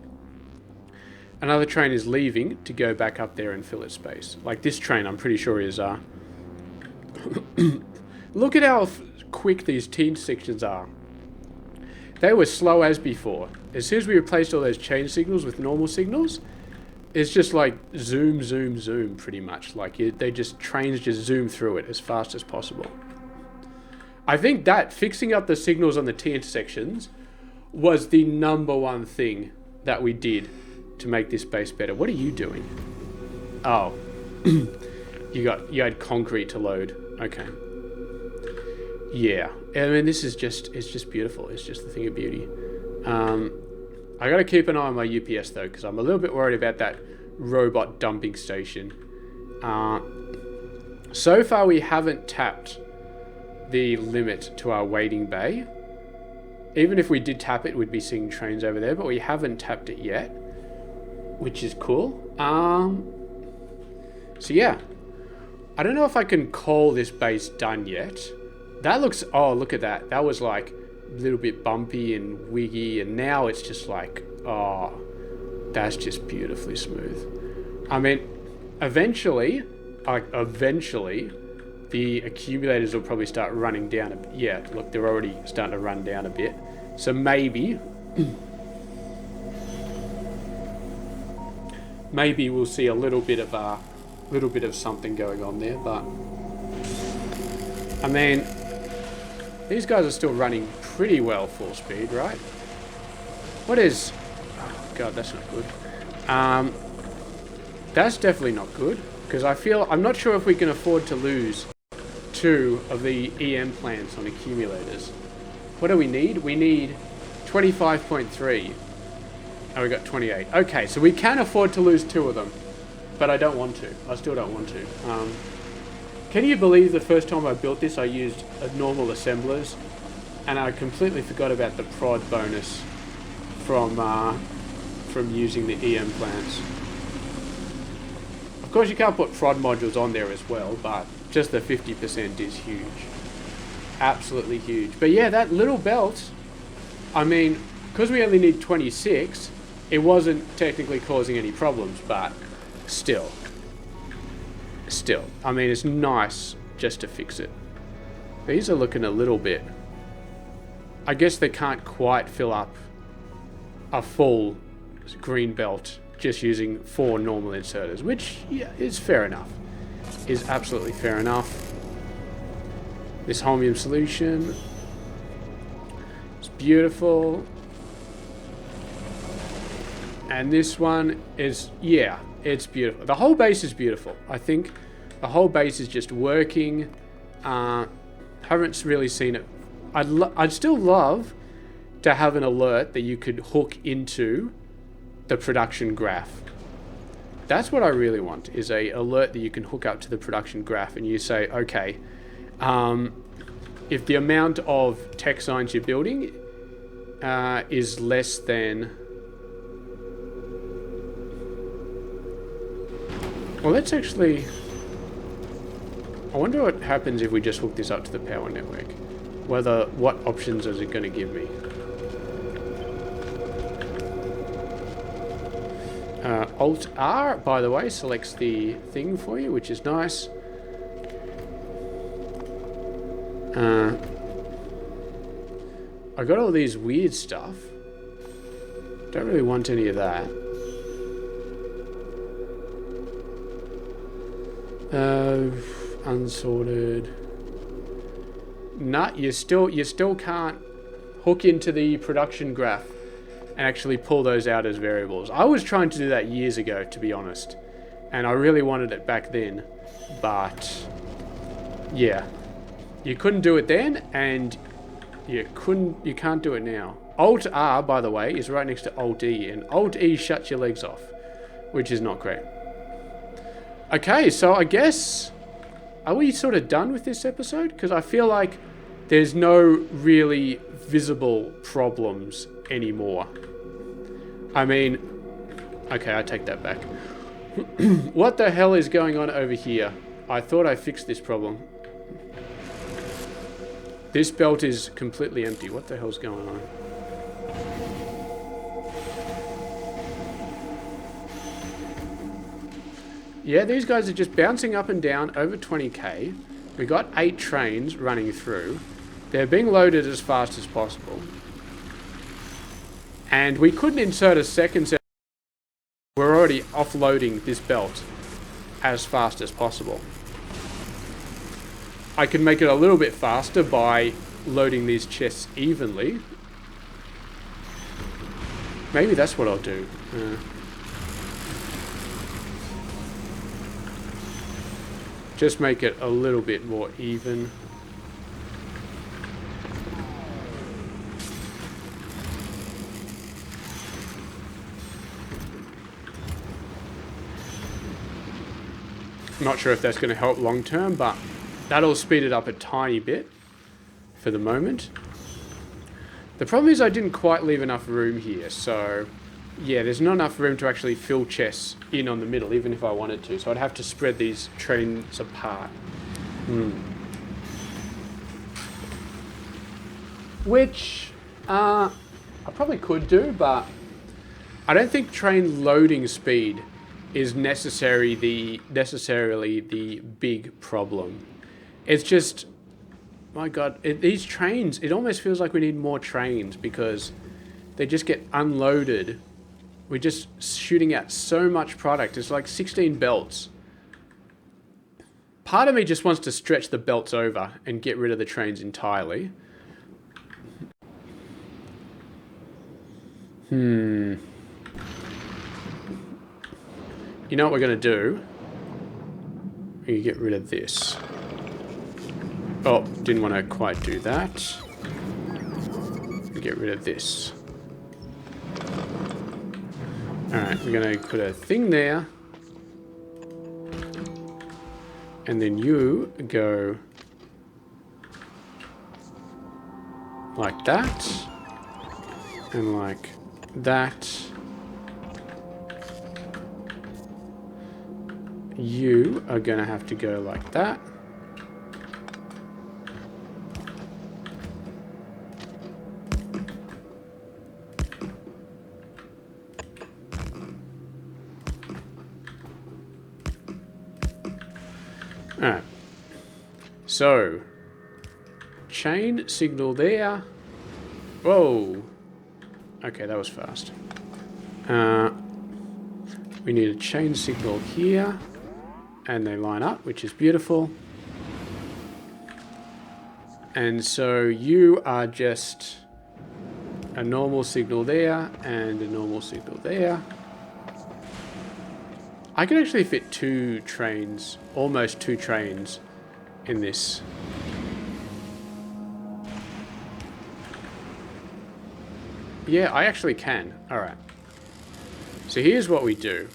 another train is leaving to go back up there and fill its space. Like this train, I'm pretty sure is... Look at how quick these T sections are. They were slow as before. As soon as we replaced all those chain signals with normal signals, it's just like zoom, zoom, zoom, pretty much. Like trains just zoom through it as fast as possible. I think that fixing up the signals on the T intersections was the #1 thing that we did to make this base better. What are you doing? Oh. You had concrete to load. Okay. Yeah. I mean, it's just beautiful. It's just a thing of beauty. I gotta keep an eye on my UPS though, because I'm a little bit worried about that robot dumping station. So far we haven't tapped the limit to our waiting bay. Even if we did tap it, we'd be seeing trains over there, but we haven't tapped it yet, which is cool. So yeah, I don't know if I can call this base done yet. That looks, oh, look at that. That was like a little bit bumpy and wiggy, and now it's just like, oh, that's just beautifully smooth. I mean, eventually, the accumulators will probably start running down a bit. Yeah, look, they're already starting to run down a bit. So maybe we'll see a little bit of something going on there, but I mean, these guys are still running pretty well full speed, right? What is... Oh, God, that's not good. That's definitely not good, because I'm not sure if we can afford to lose 2 of the EM plants on accumulators. What do we need? We need 25.3. Oh, we got 28. Okay, so we can afford to lose 2 of them, but I don't want to. I still don't want to. Can you believe the first time I built this, I used normal assemblers, and I completely forgot about the prod bonus from using the EM plants. Of course, you can't put prod modules on there as well, but just the 50% is huge. Absolutely huge. But yeah, that little belt, I mean, because we only need 26, it wasn't technically causing any problems, but still. I mean, it's nice just to fix it. These are looking a little bit... I guess they can't quite fill up a full green belt just using 4 normal inserters, which, yeah, is fair enough. Is absolutely fair enough. This holmium solution is beautiful. And this one is, yeah, it's beautiful. The whole base is beautiful. I think the whole base is just working. Haven't really seen it. I'd still love to have an alert that you could hook into the production graph. That's what I really want, is a alert that you can hook up to the production graph, and you say, okay, if the amount of tech signs you're building is less than... Well, let's actually... I wonder what happens if we just hook this up to the power network. What options is it going to give me? Alt-R, by the way, selects the thing for you, which is nice. I got all these weird stuff. Don't really want any of that. Unsorted. Nah, you still can't hook into the production graph and actually pull those out as variables. I was trying to do that years ago, to be honest, and I really wanted it back then, but yeah, you couldn't do it then, and you can't do it now. Alt R, by the way, is right next to Alt E, and Alt E shuts your legs off, which is not great. Okay, so I guess, are we sort of done with this episode? Because I feel like there's no really visible problems anymore. I mean, okay, I take that back. What the hell is going on over here? I thought I fixed this problem. This belt is completely empty. What the hell's going on? Yeah, these guys are just bouncing up and down over 20k. We got 8 trains running through. They're being loaded as fast as possible. And we couldn't insert a second set. We're already offloading this belt as fast as possible. I can make it a little bit faster by loading these chests evenly. Maybe that's what I'll do. Just make it a little bit more even. I'm not sure if that's going to help long term, but that'll speed it up a tiny bit for the moment. The problem is I didn't quite leave enough room here, so yeah, there's not enough room to actually fill chests in on the middle, even if I wanted to, so I'd have to spread these trains apart. Which I probably could do, but I don't think train loading speed is necessarily the big problem. It's just, my God, these trains, it almost feels like we need more trains because they just get unloaded. We're just shooting out so much product. It's like 16 belts. Part of me just wants to stretch the belts over and get rid of the trains entirely. You know what we're going to do? You get rid of this. Oh, didn't want to quite do that. Get rid of this. Alright, we're going to put a thing there. And then you go like that. And like that. You are going to have to go like that. Alright. So, chain signal there. Whoa. Okay, that was fast. We need a chain signal here. And they line up, which is beautiful. And so you are just a normal signal there and a normal signal there. I can actually fit 2 trains, almost 2 trains in this. Yeah, I actually can. Alright. So here's what we do.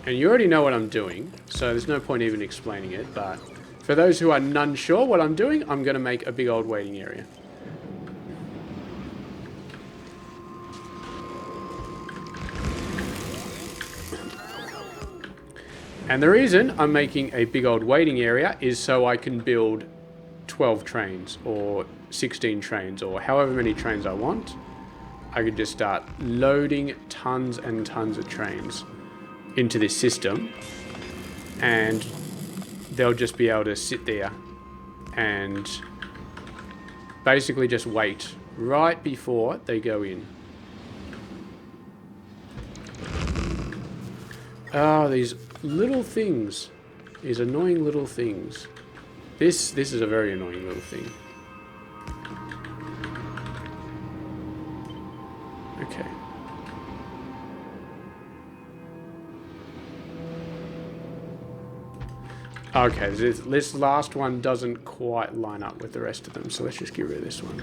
And you already know what I'm doing, so there's no point even explaining it, but for those who are none sure what I'm doing, I'm going to make a big old waiting area. And the reason I'm making a big old waiting area is so I can build 12 trains or 16 trains or however many trains I want. I could just start loading tons and tons of trains into this system, and they'll just be able to sit there and basically just wait right before they go in. Oh, these little things. These annoying little things. This is a very annoying little thing. Okay. Okay, this last one doesn't quite line up with the rest of them, so let's just get rid of this one.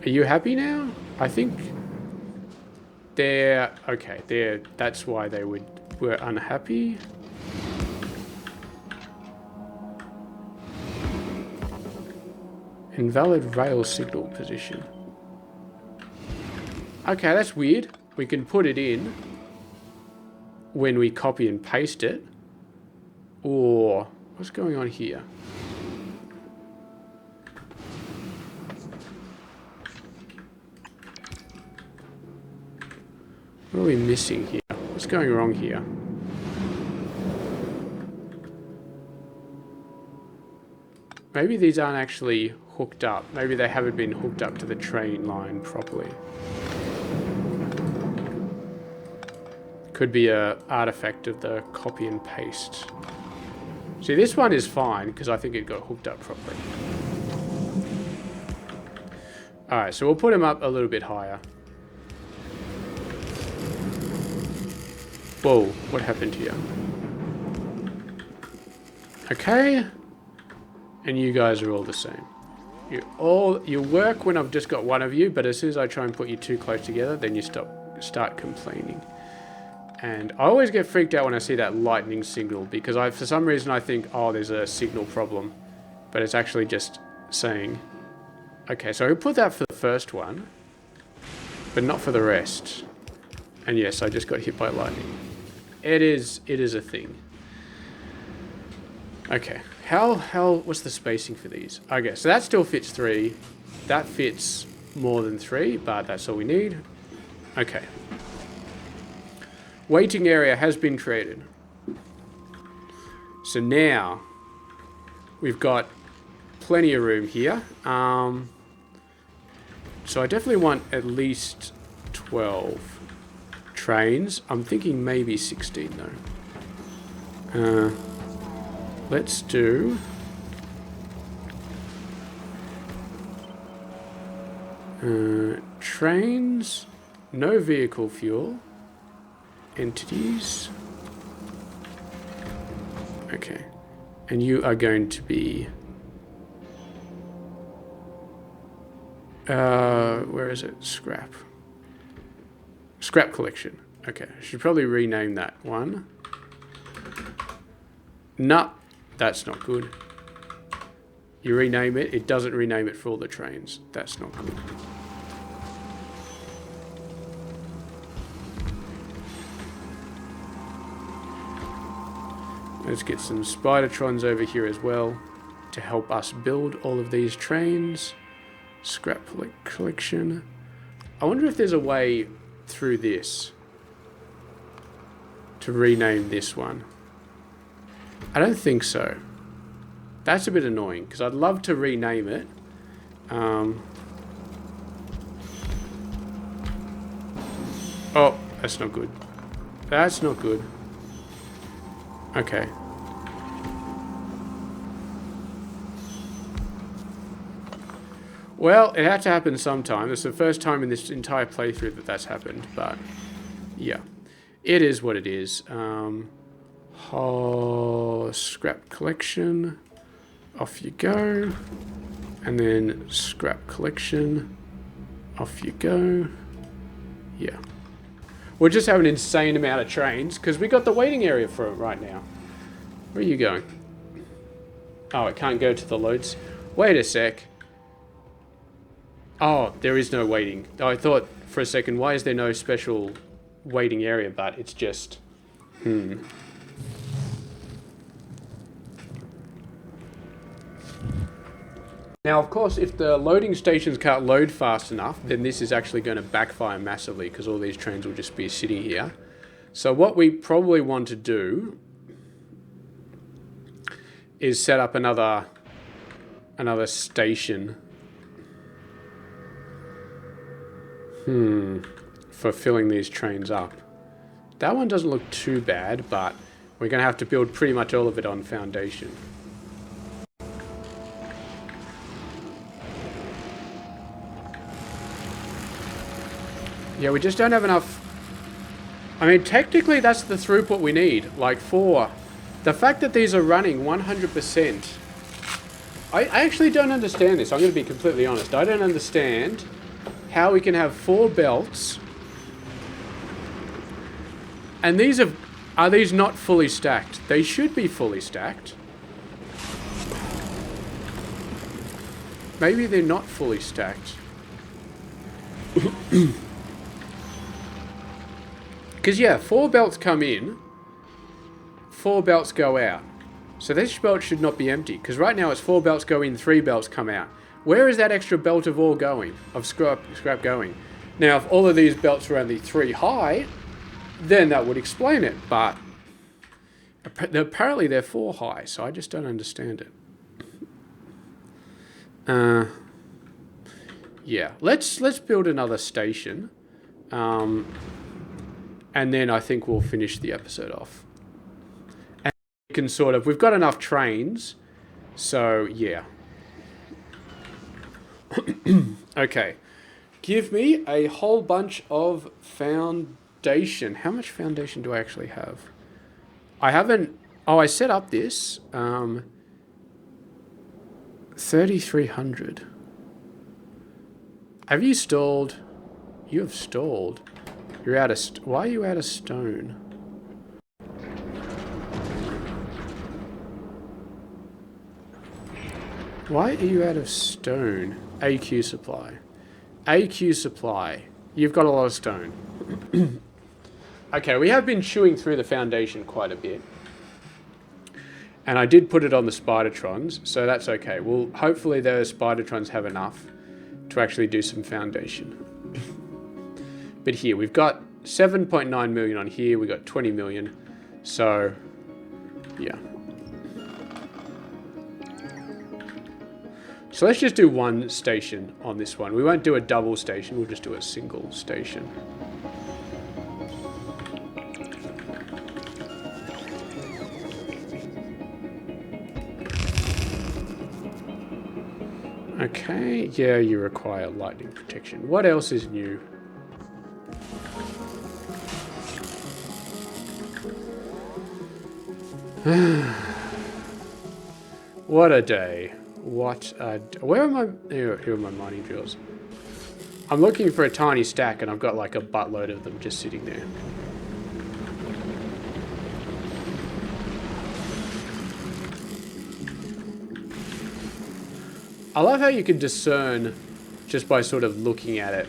Are you happy now? I think they're okay. That's why they were unhappy. Invalid rail signal position. Okay, that's weird. We can put it in when we copy and paste it. Or what's going on here? What are we missing here? What's going wrong here? Maybe these aren't actually hooked up. Maybe they haven't been hooked up to the train line properly. Could be an artifact of the copy and paste. See, this one is fine because I think it got hooked up properly. Alright, so we'll put him up a little bit higher. Whoa, what happened here? Okay. And you guys are all the same. You work when I've just got one of you, but as soon as I try and put you too close together, then you start complaining. And I always get freaked out when I see that lightning signal, because for some reason I think, oh, there's a signal problem. But it's actually just saying... Okay, so I can put that for the first one, but not for the rest. And yes, I just got hit by lightning. It is a thing. Okay, what's the spacing for these? Okay, so that still fits 3. That fits more than 3, but that's all we need. Okay. Waiting area has been created. So now, we've got plenty of room here. So I definitely want at least 12 trains. I'm thinking maybe 16 though. Let's do... trains, no vehicle fuel, entities. Okay. And you are going to be... where is it? Scrap. Scrap collection. Okay, I should probably rename that one. No, that's not good. You rename it, it doesn't rename it for all the trains. That's not good. Let's get some Spidertrons over here as well to help us build all of these trains. Scrap collection. I wonder if there's a way through this to rename this one. I don't think so. That's a bit annoying because I'd love to rename it. Oh, that's not good. That's not good. Okay. Well, it had to happen sometime. It's the first time in this entire playthrough that that's happened, but yeah. It is what it is. Scrap collection. Off you go. And then scrap collection. Off you go. Yeah. We'll just have an insane amount of trains because we got the waiting area for it right now. Where are you going? Oh, it can't go to the loads. Wait a sec. Oh, there is no waiting. I thought for a second, why is there no special waiting area? But it's just... Now, of course, if the loading stations can't load fast enough, then this is actually going to backfire massively because all these trains will just be sitting here. So what we probably want to do is set up another station. For filling these trains up. That one doesn't look too bad, but we're going to have to build pretty much all of it on foundation. Yeah, we just don't have enough... I mean, technically that's the throughput we need. Like, for the fact that these are running 100%... I actually don't understand this. I'm going to be completely honest. I don't understand how we can have 4 belts and these are these not fully stacked? They should be fully stacked. Maybe they're not fully stacked. Because yeah, 4 belts come in, 4 belts go out. So this belt should not be empty, because right now it's 4 belts go in, 3 belts come out. Where is that extra belt of ore going, of scrap going? Now, if all of these belts were only 3 high, then that would explain it. But apparently they're 4 high, so I just don't understand it. Yeah, let's build another station, and then I think we'll finish the episode off. And we can we've got enough trains, so yeah. Okay. Give me a whole bunch of foundation. How much foundation do I actually have? I haven't... Oh, I set up this. 3,300. Have you stalled? You have stalled. You're out of... Why are you out of stone? Why are you out of stone? AQ supply. AQ supply. You've got a lot of stone. Okay, we have been chewing through the foundation quite a bit. And I did put it on the Spidertrons, so that's okay. Well, hopefully the Spidertrons have enough to actually do some foundation. But here, we've got 7.9 million on here. We've got 20 million. So, yeah. So let's just do one station on this one. We won't do a double station. We'll just do a single station. Okay, yeah, you require lightning protection. What else is new? What a day. What a... Where are my... Here are my mining drills. I'm looking for a tiny stack and I've got like a buttload of them just sitting there. I love how you can discern, just by sort of looking at it,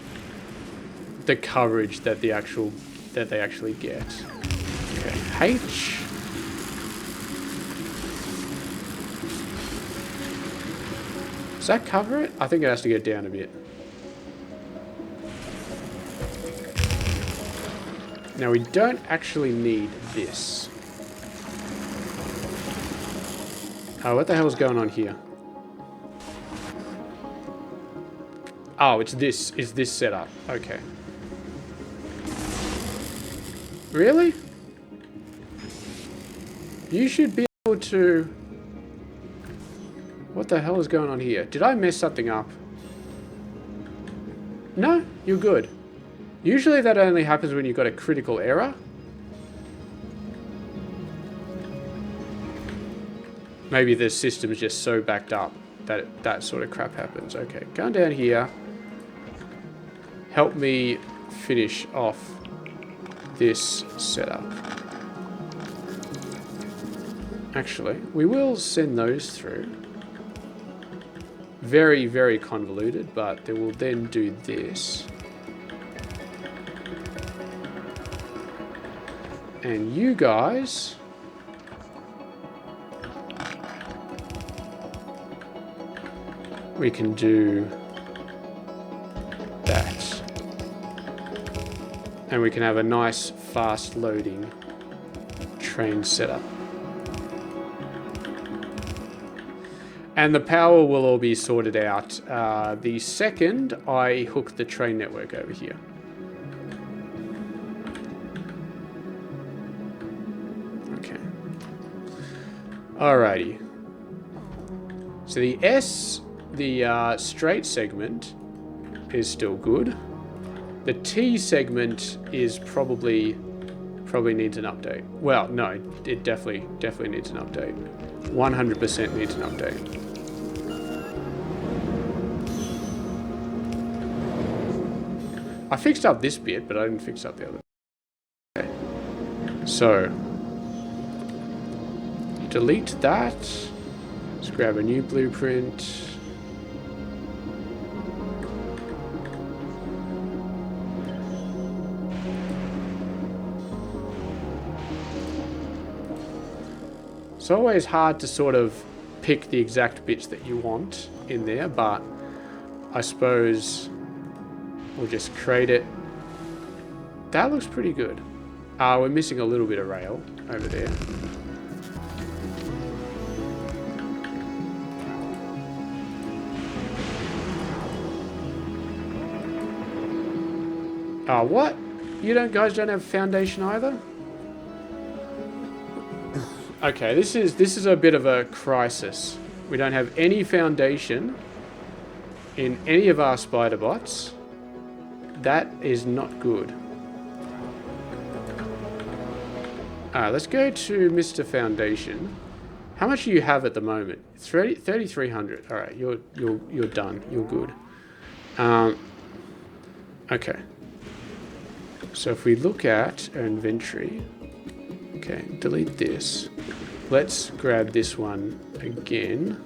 the coverage that they actually get. Okay, H. Does that cover it? I think it has to get down a bit. Now we don't actually need this. Oh, what the hell is going on here? Oh, it's this. Is this setup? Okay. Really? You should be able to... What the hell is going on here? Did I mess something up? No, you're good. Usually that only happens when you've got a critical error. Maybe the system's just so backed up that that sort of crap happens. Okay, going down here. Help me finish off this setup. Actually, we will send those through. Very, very convoluted, but they will then do this. And you guys... We can do that. And we can have a nice, fast loading train setup. And the power will all be sorted out the second I hook the train network over here. Okay. Alrighty. So the S, the straight segment is still good. The T segment is probably needs an update. Well, no, it definitely needs an update. 100% needs an update. I fixed up this bit, but I didn't fix up the other. Okay. So, delete that. Let's grab a new blueprint. It's always hard to sort of pick the exact bits that you want in there, but I suppose we'll just create it. That looks pretty good. We're missing a little bit of rail over there. What? You guys don't have foundation either? Okay, this is a bit of a crisis. We don't have any foundation. in any of our spider bots, that is not good. Alright, let's go to Mr. Foundation. How much do you have at the moment? 3,300. Alright, you're done. You're good. Okay. So if we look at our inventory, okay, delete this. Let's grab this one again.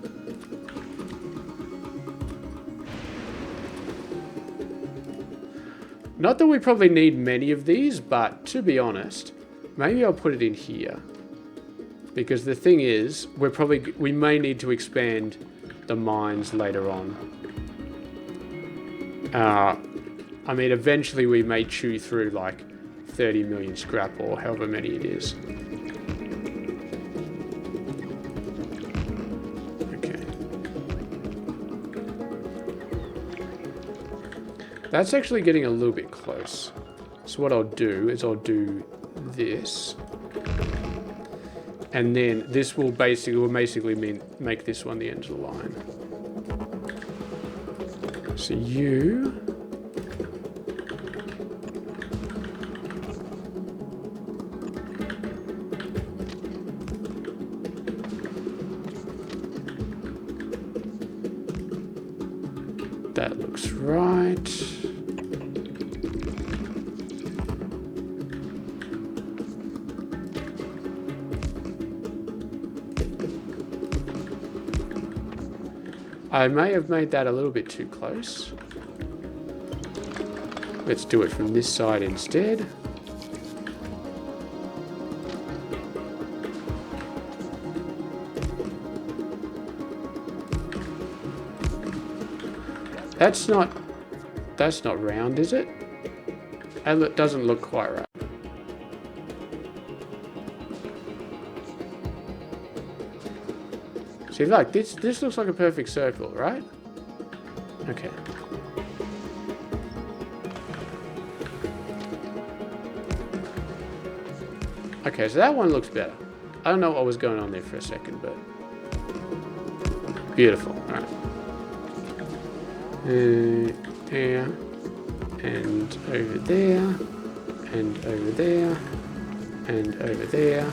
Not that we probably need many of these, but to be honest, maybe I'll put it in here. Because the thing is, we may need to expand the mines later on. I mean, eventually we may chew through like 30 million scrap or however many it is. Okay. That's actually getting a little bit close. So what I'll do is I'll do this. And then this will basically make this one the end of the line. So you... That looks right. I may have made that a little bit too close. Let's do it from this side instead. That's not round, is it? It doesn't look quite right. See, look, this looks like a perfect circle, right? Okay. Okay, so that one looks better. I don't know what was going on there for a second, but... Beautiful, alright. There, and over there, and over there, and over there,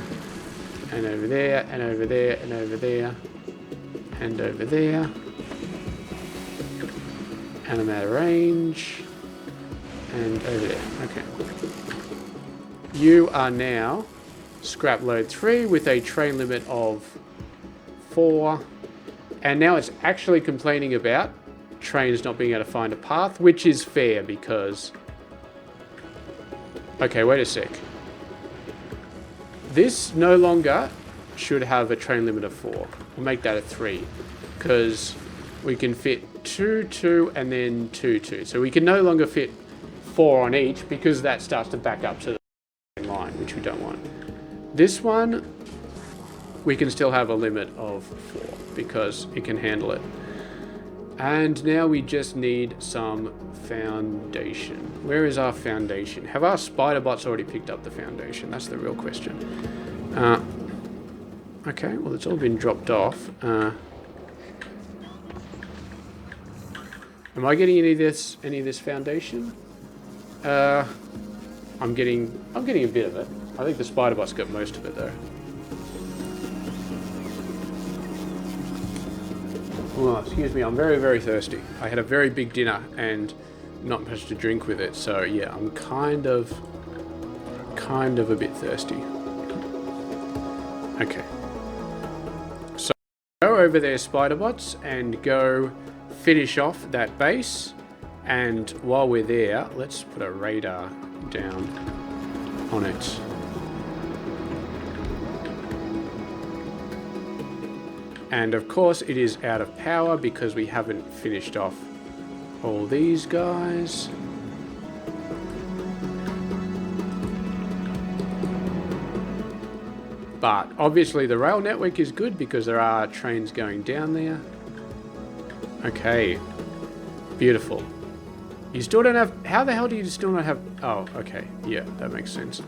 and over there, and over there, and over there, and over there, and I'm out of range, and over there. Okay. You are now scrap load 3 with a train limit of 4, and now it's actually complaining about trains not being able to find a path, which is fair because... Okay, wait a sec. This no longer should have a train limit of 4. We'll make that a 3 because we can fit 2, 2, and then 2, 2. So we can no longer fit 4 on each because that starts to back up to the line, which we don't want. This one, we can still have a limit of 4 because it can handle it. And now we just need some foundation. Where is our foundation? Have our spider bots already picked up the foundation? That's the real question. Okay, well, it's all been dropped off. Am I getting any of this foundation? I'm getting a bit of it. I think the spider bot's got most of it though. Oh, excuse me, I'm very, very thirsty. I had a very big dinner and not much to drink with it, so yeah, I'm kind of a bit thirsty. Okay. So go over there, spider bots, and go finish off that base. And while we're there, let's put a radar down on it. And of course it is out of power because we haven't finished off all these guys. But obviously the rail network is good because there are trains going down there. Okay. Beautiful. You still don't have... How the hell do you still not have... Oh, okay. Yeah, that makes sense.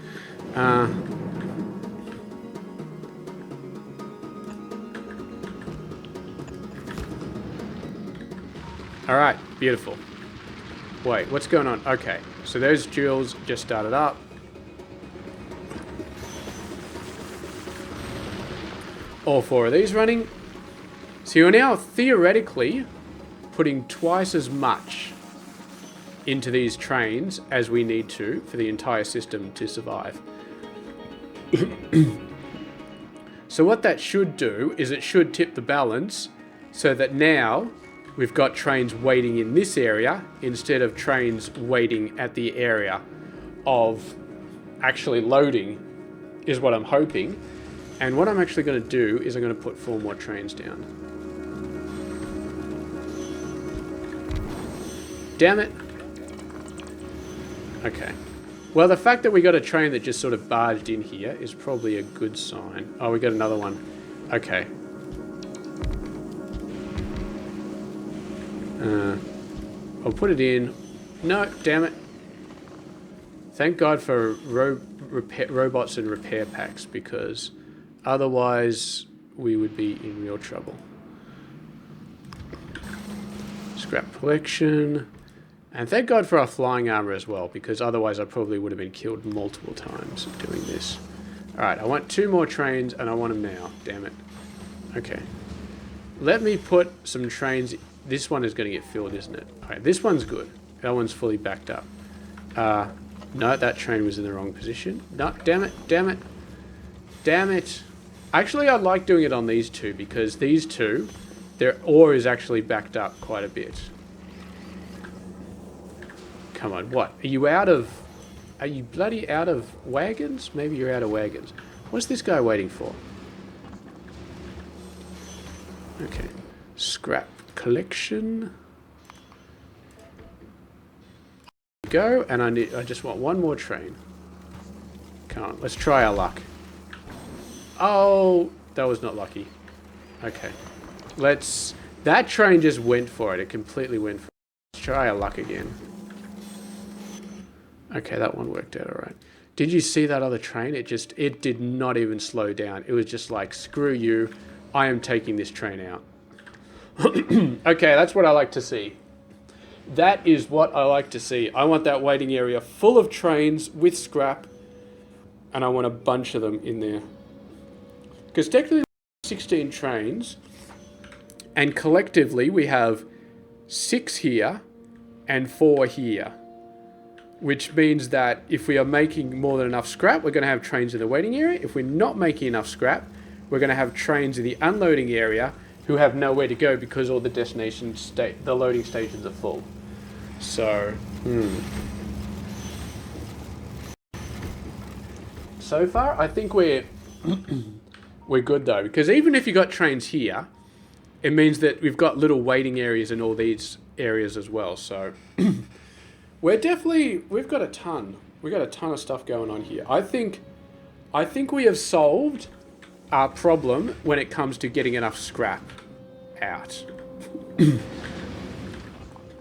Alright, beautiful. Wait, what's going on? Okay, so those duels just started up. All 4 of these running. So you're now theoretically putting twice as much into these trains as we need to for the entire system to survive. So what that should do is it should tip the balance so that now we've got trains waiting in this area instead of trains waiting at the area of actually loading, is what I'm hoping. And what I'm actually going to do is I'm going to put 4 more trains down. Damn it. Okay. Well, the fact that we got a train that just sort of barged in here is probably a good sign. Oh, we got another one. Okay. I'll put it in. No, damn it. Thank God for robots and repair packs, because otherwise we would be in real trouble. Scrap collection. And thank God for our flying armor as well, because otherwise I probably would have been killed multiple times doing this. Alright, I want 2 more trains and I want them now. Damn it. Okay. Let me put some trains. This one is going to get filled, isn't it? Alright, this one's good. That one's fully backed up. No, that train was in the wrong position. No, damn it, damn it. Damn it. Actually, I like doing it on these 2, because these 2, their ore is actually backed up quite a bit. Come on, what? Are you out of... Are you bloody out of wagons? Maybe you're out of wagons. What's this guy waiting for? Okay. Scrap collection. Go, and I just want 1 more train. Come on, let's try our luck. Oh, that was not lucky. Okay. That train just went for it. It completely went for it. Let's try our luck again. Okay, that one worked out alright. Did you see that other train? It did not even slow down. It was just like, screw you, I am taking this train out. Okay, that's what I like to see. That is what I like to see. I want that waiting area full of trains with scrap, and I want a bunch of them in there. Because technically 16 trains, and collectively we have 6 here and 4 here. Which means that if we are making more than enough scrap, we're going to have trains in the waiting area. If we're not making enough scrap, we're going to have trains in the unloading area who have nowhere to go because all the the loading stations are full. So, So far, I think we're good though, because even if you got trains here, it means that we've got little waiting areas in all these areas as well. So. We've got a ton of stuff going on here. I think we have solved our problem when it comes to getting enough scrap out.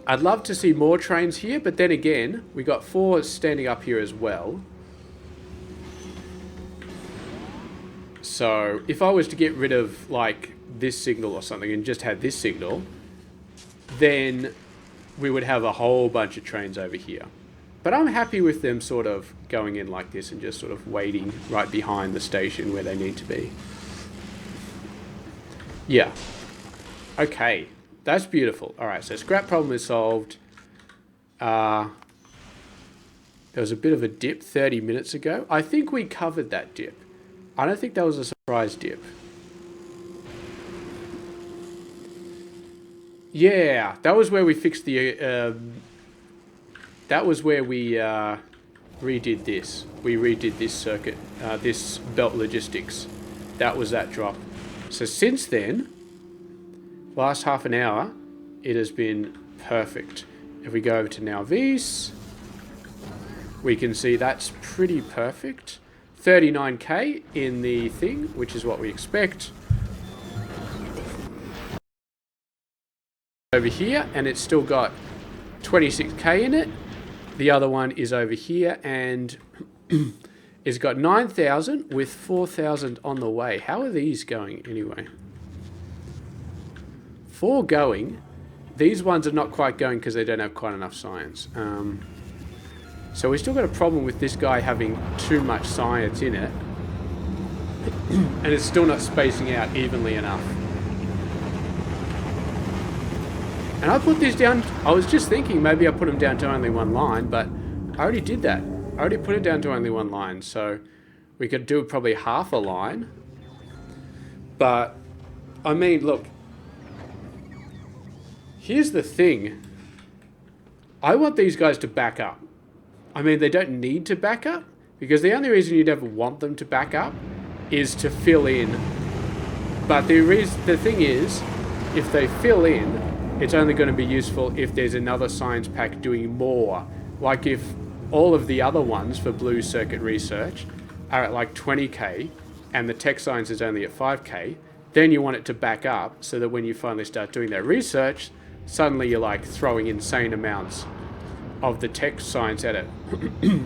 I'd love to see more trains here, but then again, we got 4 standing up here as well. So if I was to get rid of like this signal or something and just had this signal, then we would have a whole bunch of trains over here. But I'm happy with them sort of going in like this and just sort of waiting right behind the station where they need to be. Yeah. Okay. That's beautiful. Alright, so scrap problem is solved. There was a bit of a dip 30 minutes ago. I think we covered that dip. I don't think that was a surprise dip. Yeah, that was where we fixed the... that was where we redid this. We redid this circuit, this belt logistics. That was that drop. So since then, last half an hour, it has been perfect. If we go over to now V's, we can see that's pretty perfect. 39k in the thing, which is what we expect. Over here, and it's still got 26k in it. The other one is over here, and it's got 9,000 with 4,000 on the way. How are these going anyway? 4 going, these ones are not quite going because they don't have quite enough science. So we still got a problem with this guy having too much science in it. And it's still not spacing out evenly enough. And I put this down, I was just thinking maybe I put them down to only one line, but I already did that. I already put it down to only one line, so we could do probably half a line. But, I mean, look. Here's the thing. I want these guys to back up. I mean, they don't need to back up, because the only reason you'd ever want them to back up is to fill in. But the thing is, if they fill in, it's only going to be useful if there's another science pack doing more. Like if all of the other ones for blue circuit research are at like 20k and the tech science is only at 5k, then you want it to back up so that when you finally start doing that research, suddenly you're like throwing insane amounts of the tech science at it.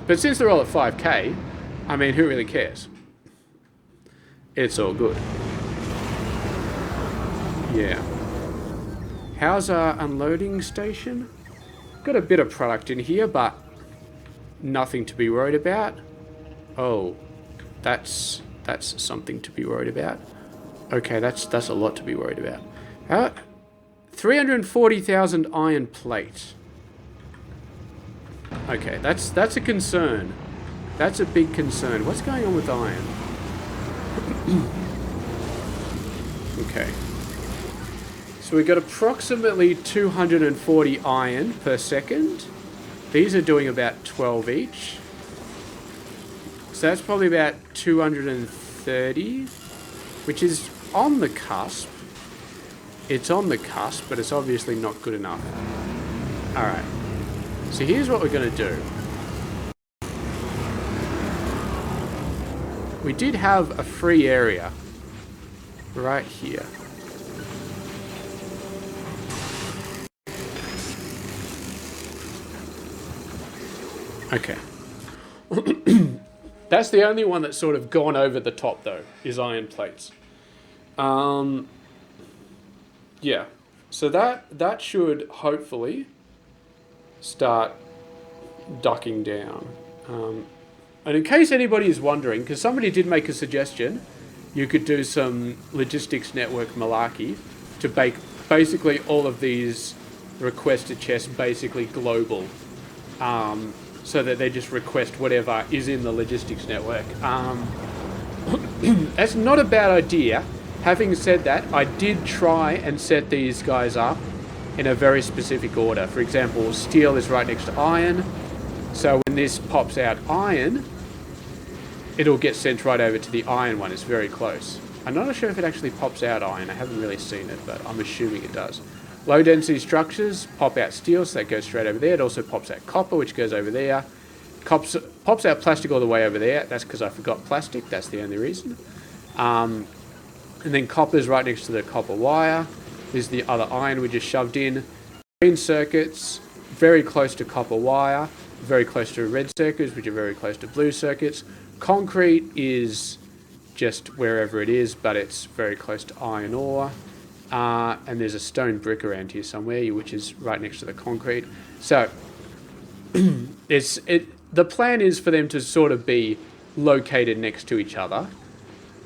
But since they're all at 5k, I mean, who really cares? It's all good. Yeah. How's our unloading station? Got a bit of product in here, but nothing to be worried about. Oh, that's something to be worried about. Okay, that's a lot to be worried about. 340,000 iron plate. Okay, that's a concern. That's a big concern. What's going on with iron? Okay. So we've got approximately 240 iron per second. These are doing about 12 each. So that's probably about 230, which is on the cusp. It's on the cusp, but it's obviously not good enough. Alright. So here's what we're going to do. We did have a free area right here. Okay. That's the only one that's sort of gone over the top, though, is iron plates. Yeah. So that should hopefully start ducking down. And in case anybody is wondering, because somebody did make a suggestion, you could do some logistics network malarkey to make basically all of these requested chests basically global. So that they just request whatever is in the logistics network. That's not a bad idea. Having said that, I did try and set these guys up in a very specific order. For example, steel is right next to iron. So when this pops out iron, it'll get sent right over to the iron one. It's very close. I'm not sure if it actually pops out iron. I haven't really seen it, but I'm assuming it does. Low density structures pop out steel, so that goes straight over there. It also pops out copper, which goes over there. Pops out plastic all the way over there. That's because I forgot plastic. That's the only reason. And then copper's right next to the copper wire. This is the other iron we just shoved in. Green circuits, very close to copper wire. Very close to red circuits, which are very close to blue circuits. Concrete is just wherever it is, but it's very close to iron ore. And there's a stone brick around here somewhere, which is right next to the concrete. So the plan is for them to sort of be located next to each other,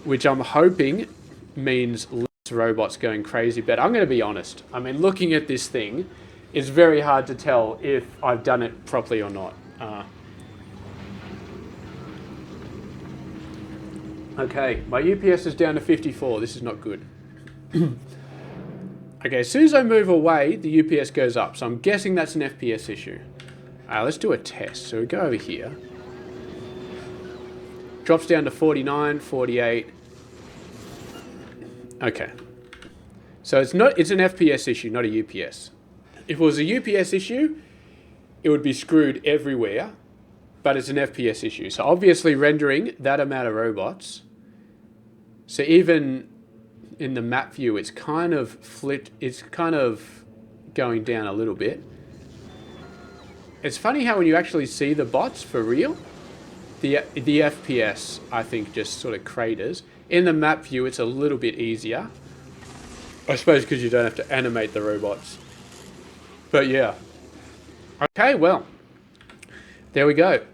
which I'm hoping means less robots going crazy. But I'm going to be honest. I mean, looking at this thing, it's very hard to tell if I've done it properly or not. Okay, my UPS is down to 54. This is not good. Okay, as soon as I move away, the UPS goes up. So I'm guessing that's an FPS issue. Let's do a test. So we go over here. Drops down to 49, 48. Okay. So it's an FPS issue, not a UPS. If it was a UPS issue, it would be screwed everywhere, but it's an FPS issue. So obviously rendering that amount of robots. So even in the map view, it's kind of flipped. It's kind of going down a little bit. It's funny how when you actually see the bots for real, the FPS, I think, just sort of craters. In the map view, it's a little bit easier. I suppose because you don't have to animate the robots. But yeah. Okay, well, there we go.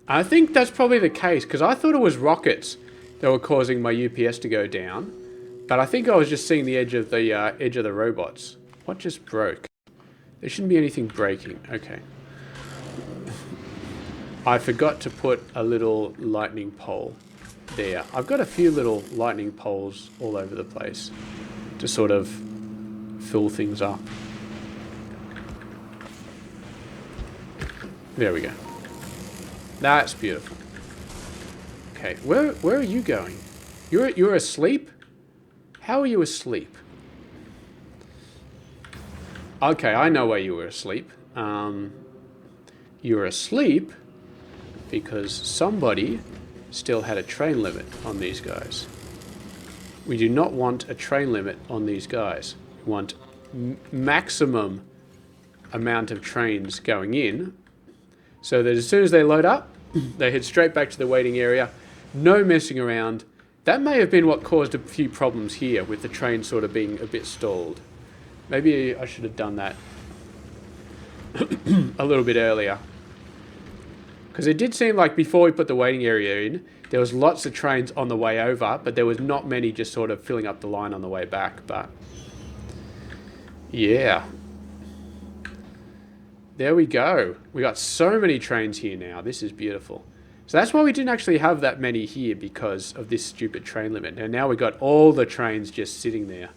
I think that's probably the case, because I thought it was rockets that were causing my UPS to go down. But I think I was just seeing the edge of the robots. What just broke? There shouldn't be anything breaking. Okay. I forgot to put a little lightning pole there. I've got a few little lightning poles all over the place to sort of fill things up. There we go. That's beautiful. Okay, where are you going? You're asleep? How are you asleep? Okay, I know why you were asleep. You were asleep because somebody still had a train limit on these guys. We do not want a train limit on these guys. We want maximum amount of trains going in, so that as soon as they load up, they head straight back to the waiting area. No messing around. That may have been what caused a few problems here, with the train sort of being a bit stalled. Maybe I should have done that a little bit earlier. Because it did seem like before we put the waiting area in, there was lots of trains on the way over, but there was not many just sort of filling up the line on the way back. But yeah. There we go. We got so many trains here now. This is beautiful. So that's why we didn't actually have that many here, because of this stupid train limit. And now we got all the trains just sitting there.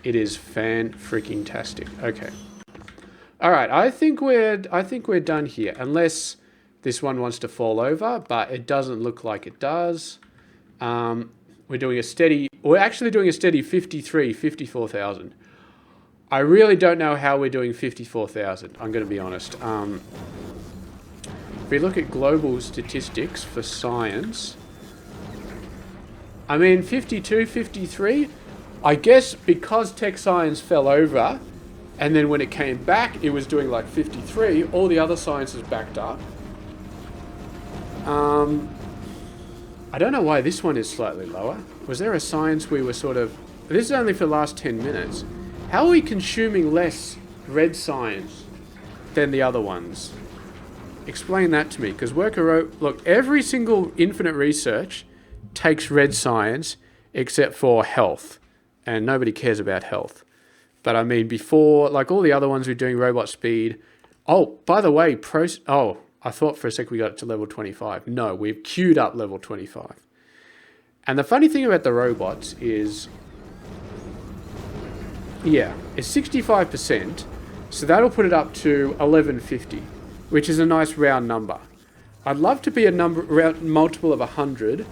It is fan-freaking-tastic. Okay. All right. I think we're done here, unless this one wants to fall over, but it doesn't look like it does. We're actually doing a steady 54,000. I really don't know how we're doing 54,000. I'm going to be honest. If we look at global statistics for science, I mean 52, 53. I guess because tech science fell over, and then when it came back, it was doing like 53. All the other sciences backed up. I don't know why this one is slightly lower. Was there a science we were sort of... This is only for the last 10 minutes. How are we consuming less red science than the other ones? Explain that to me, because look, every single infinite research takes red science except for health, and nobody cares about health. But I mean, before, like all the other ones, we're doing robot speed. Oh, by the way, I thought for a sec we got it to level 25. No, we've queued up level 25. And the funny thing about the robots is, yeah, it's 65%, so that'll put it up to 1150, which is a nice round number. I'd love to be a multiple of 100,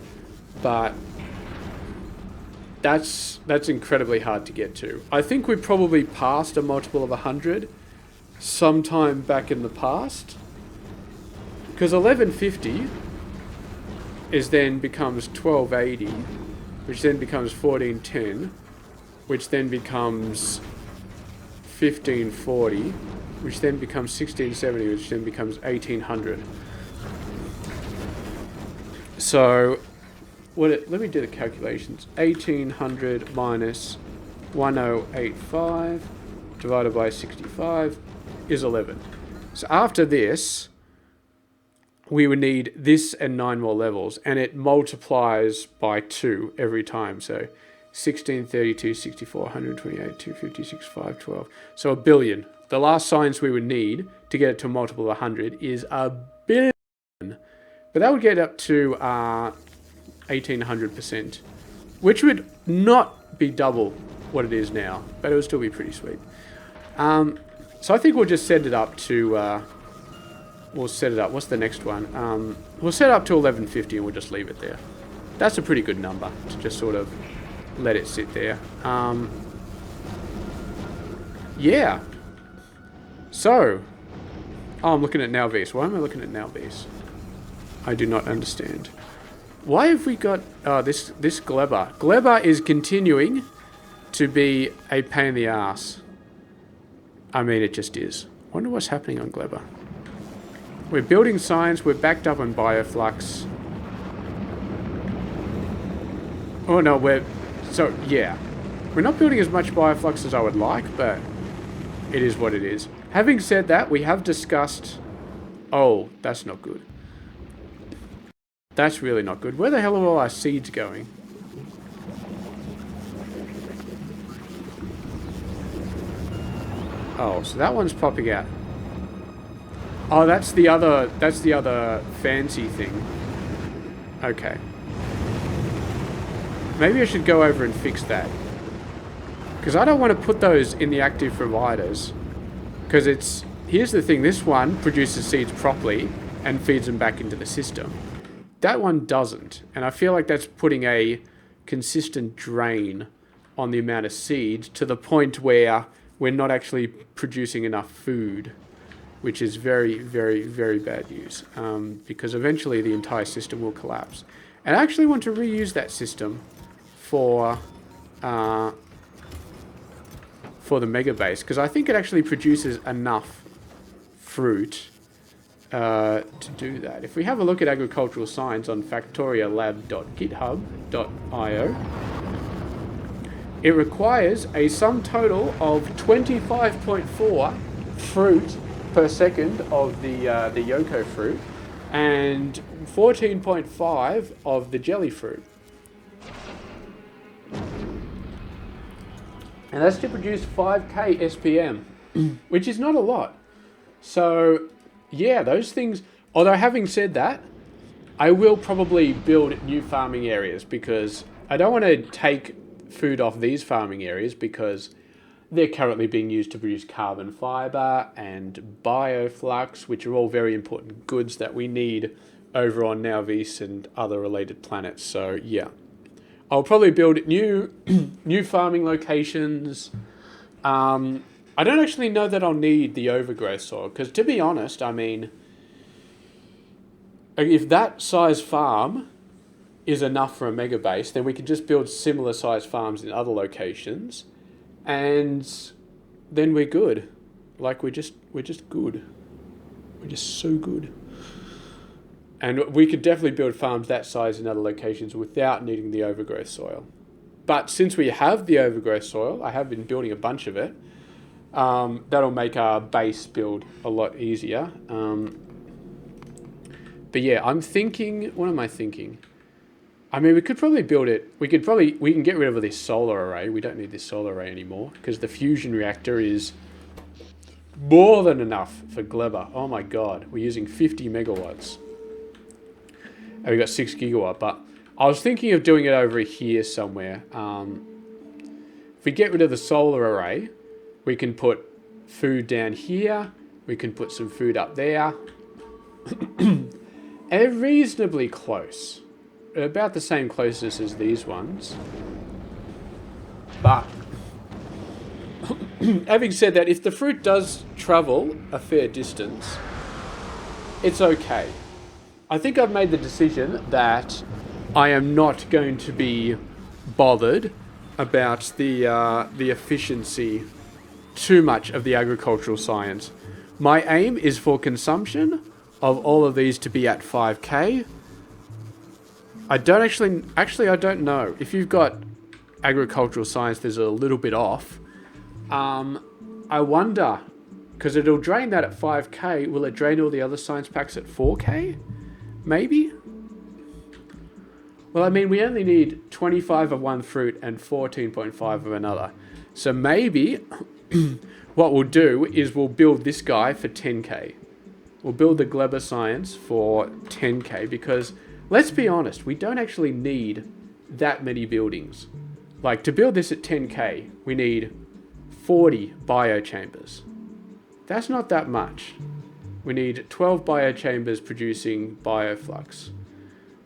but that's incredibly hard to get to. I think we probably passed a multiple of 100 sometime back in the past, because 1150 then becomes 1280, which then becomes 1410, which then becomes 1540, which then becomes 1670, which then becomes 1800. So, let me do the calculations. 1800 minus 1085 divided by 65 is 11. So after this, we would need this and 9 more levels, and it multiplies by 2 every time. So 16, 32, 64, 128, 250, 65, 12. So 1 billion. The last science we would need to get it to a multiple of 100 is 1 billion. But that would get up to 1800%, which would not be double what it is now, but it would still be pretty sweet. So I think we'll just set it up to... we'll set it up. What's the next one? We'll set it up to 1150 and we'll just leave it there. That's a pretty good number to just sort of let it sit there. Yeah. So, I'm looking at NowBeast. Why am I looking at NowBeast? I do not understand. Why have we got this Glebber? Glebber is continuing to be a pain in the ass. I mean, it just is. Wonder what's happening on Glebber. We're building science. We're backed up on Bioflux. Oh no, yeah. We're not building as much Bioflux as I would like, but it is what it is. Having said that, we have discussed... Oh, that's not good. That's really not good. Where the hell are all our seeds going? Oh, so that one's popping out. Oh, that's the other fancy thing. Okay. Maybe I should go over and fix that. Because I don't want to put those in the active providers. Because it's... Here's the thing. This one produces seeds properly and feeds them back into the system. That one doesn't. And I feel like that's putting a consistent drain on the amount of seeds to the point where we're not actually producing enough food. Which is very, very, very bad news. Because eventually the entire system will collapse. And I actually want to reuse that system for the Megabase, because I think it actually produces enough fruit to do that. If we have a look at agricultural science on factorialab.github.io, it requires a sum total of 25.4 fruit per second of the Yoko fruit and 14.5 of the jelly fruit. And that's to produce 5k SPM, which is not a lot. So, yeah, those things... Although having said that, I will probably build new farming areas because I don't want to take food off these farming areas because they're currently being used to produce carbon fiber and bioflux, which are all very important goods that we need over on Nauvis and other related planets. So, yeah. I'll probably build new farming locations. I don't actually know that I'll need the overgrowth soil, because to be honest, I mean, if that size farm is enough for a Megabase, then we can just build similar size farms in other locations, and then we're good. Like we're just good. We're just so good. And we could definitely build farms that size in other locations without needing the overgrowth soil. But since we have the overgrowth soil, I have been building a bunch of it, that'll make our base build a lot easier. But yeah, I'm thinking, what am I thinking? I mean, we could probably build it, we can get rid of this solar array. We don't need this solar array anymore because the fusion reactor is more than enough for Gleber. Oh my God, we're using 50 megawatts. And we got 6 gigawatt, but I was thinking of doing it over here somewhere. If we get rid of the solar array, we can put food down here. We can put some food up there. And reasonably close. About the same closeness as these ones. But, having said that, if the fruit does travel a fair distance, it's okay. I think I've made the decision that I am not going to be bothered about the efficiency too much of the agricultural science. My aim is for consumption of all of these to be at 5k. I don't actually I don't know. If you've got agricultural science there's a little bit off. I wonder, because it'll drain that at 5k, will it drain all the other science packs at 4k? Maybe? Well, I mean, we only need 25 of one fruit and 14.5 of another. So maybe what we'll do is we'll build this guy for 10k. We'll build the Gleber Science for 10k because, let's be honest, we don't actually need that many buildings. Like, to build this at 10k, we need 40 biochambers. That's not that much. We need 12 biochambers producing bioflux.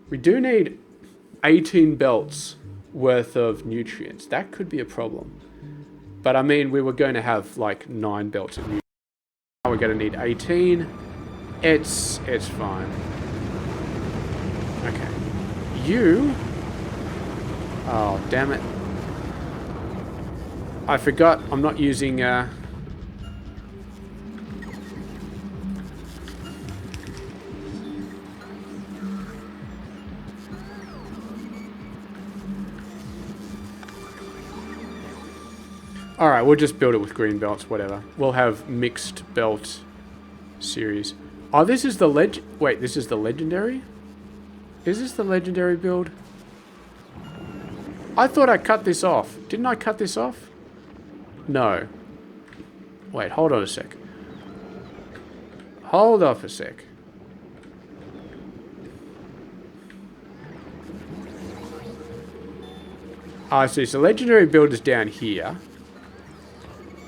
We do need 18 belts worth of nutrients. That could be a problem. But I mean, we were going to have like 9 belts of nutrients. Now we're going to need 18. It's fine. Okay. You... Oh, damn it. I forgot I'm not using... Alright, we'll just build it with green belts, whatever. We'll have mixed belt series. Oh, this is the wait, this is the legendary? Is this the legendary build? I thought I cut this off. Didn't I cut this off? No. Wait, hold on a sec. Hold off a sec. I see. So legendary build is down here.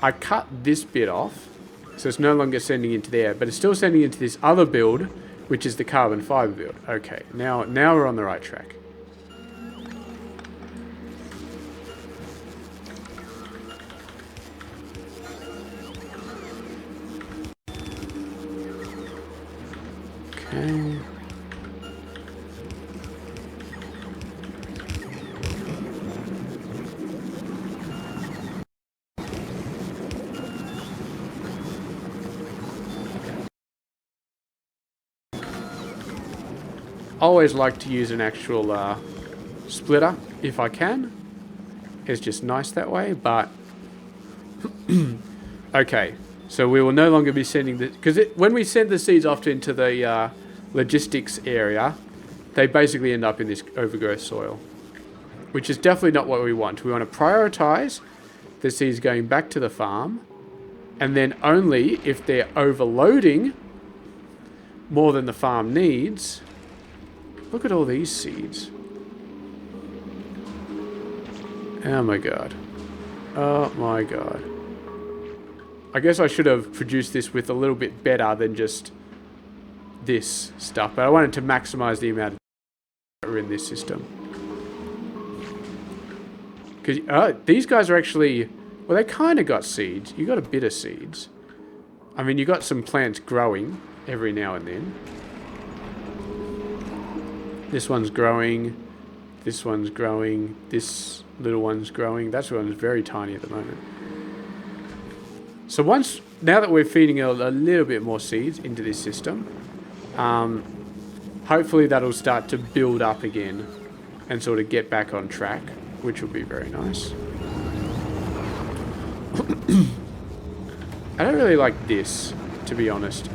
I cut this bit off, so it's no longer sending into there, but it's still sending into this other build, which is the carbon fiber build. Okay, now we're on the right track. Okay. Always like to use an actual splitter if I can. It's just nice that way, but okay. So we will no longer be sending the, because when we send the seeds off into the logistics area, they basically end up in this overgrowth soil, which is definitely not what we want. We want to prioritize the seeds going back to the farm, and then only if they're overloading more than the farm needs. Look at all these seeds. Oh my god. Oh my god. I guess I should have produced this with a little bit better than just this stuff, but I wanted to maximize the amount that are in this system. Because these guys are actually, well, they kind of got seeds. You got a bit of seeds. I mean, you got some plants growing every now and then. This one's growing. This one's growing. This little one's growing. That one's very tiny at the moment. So now that we're feeding a little bit more seeds into this system, hopefully that'll start to build up again and sort of get back on track, which will be very nice. I don't really like this, to be honest.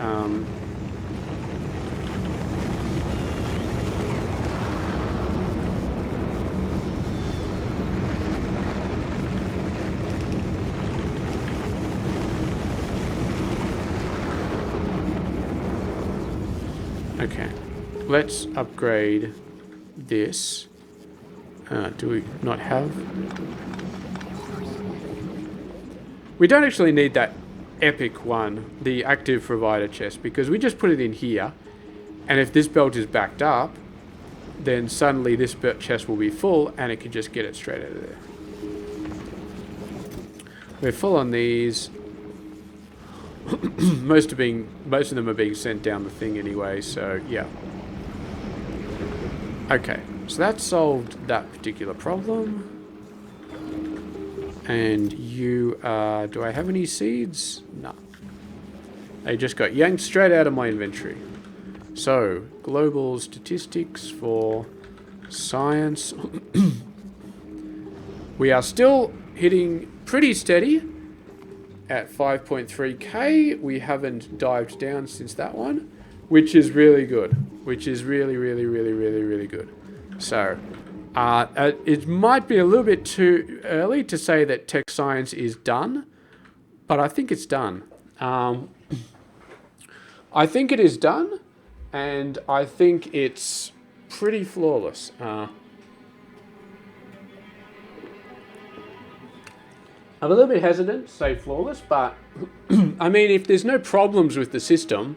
Okay, let's upgrade this. Do we not have? We don't actually need that epic one, the active provider chest, because we just put it in here, and if this belt is backed up, then suddenly this chest will be full, and it can just get it straight out of there. We're full on these. Most of them are being sent down the thing anyway, so yeah. Okay, so that solved that particular problem. And you do I have any seeds? No. They just got yanked straight out of my inventory. So, global statistics for science. We are still hitting pretty steady at 5.3k. We haven't dived down since that one, which is really good. Which is really, really, really, really, really good. So, it might be a little bit too early to say that tech science is done, but I think it's done. I think it is done, and I think it's pretty flawless. I'm a little bit hesitant to say flawless, but I mean, if there's no problems with the system,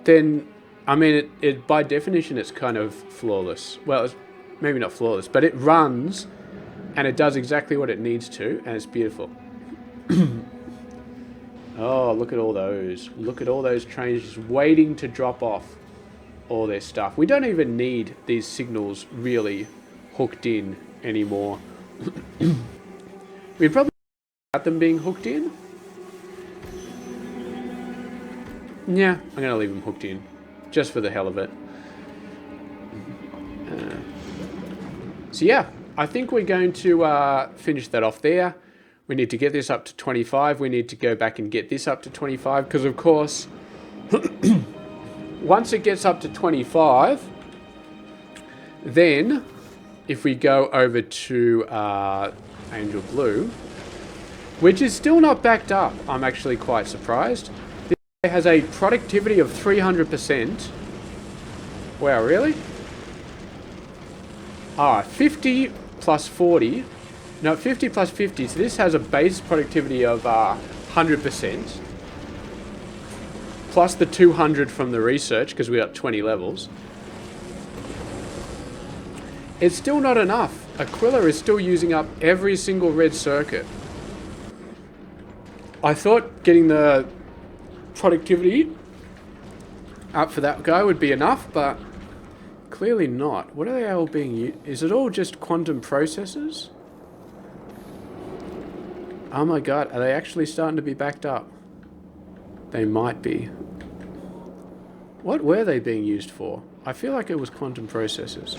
then I mean, it by definition, it's kind of flawless. Well, it's maybe not flawless, but it runs and it does exactly what it needs to, and it's beautiful. Oh, look at all those. Look at all those trains just waiting to drop off all their stuff. We don't even need these signals really hooked in anymore. We'd probably at them being hooked in. Yeah, I'm going to leave them hooked in, just for the hell of it. So yeah, I think we're going to finish that off there. We need to get this up to 25. We need to go back and get this up to 25. Because, of course, once it gets up to 25, then if we go over to Angel Blue, which is still not backed up, I'm actually quite surprised. This has a productivity of 300%. Wow, really? 50 plus 40. No, 50 plus 50. So this has a base productivity of 100%. Plus the 200 from the research, because we got 20 levels. It's still not enough. Aquila is still using up every single red circuit. I thought getting the productivity up for that guy would be enough, but clearly not. What are they all being used? Is it all just quantum processors? Oh my god, are they actually starting to be backed up? They might be. What were they being used for? I feel like it was quantum processors.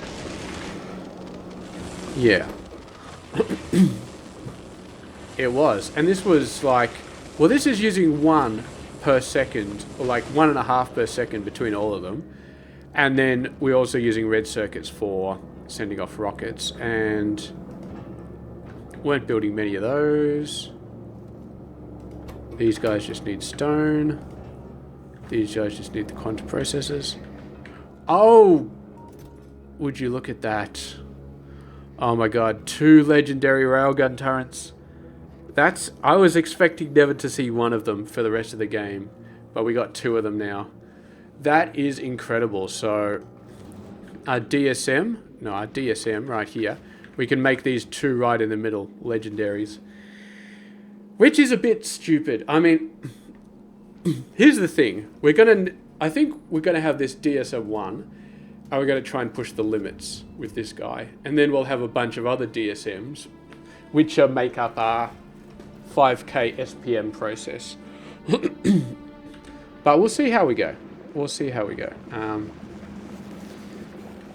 Yeah. It was. And this was like... Well, this is using 1 per second, or like 1.5 per second between all of them. And then we're also using red circuits for sending off rockets. And weren't building many of those. These guys just need stone. These guys just need the quantum processors. Oh! Would you look at that? Oh my god, 2 legendary railgun turrets. That's... I was expecting never to see one of them for the rest of the game. But we got 2 of them now. That is incredible. So, our DSM right here. We can make these 2 right in the middle, legendaries. Which is a bit stupid. I mean, here's the thing. I think we're gonna have this DSM-1, and we're gonna try and push the limits with this guy. And then we'll have a bunch of other DSMs, which make up our 5K SPM process. But we'll see how we go. We'll see how we go.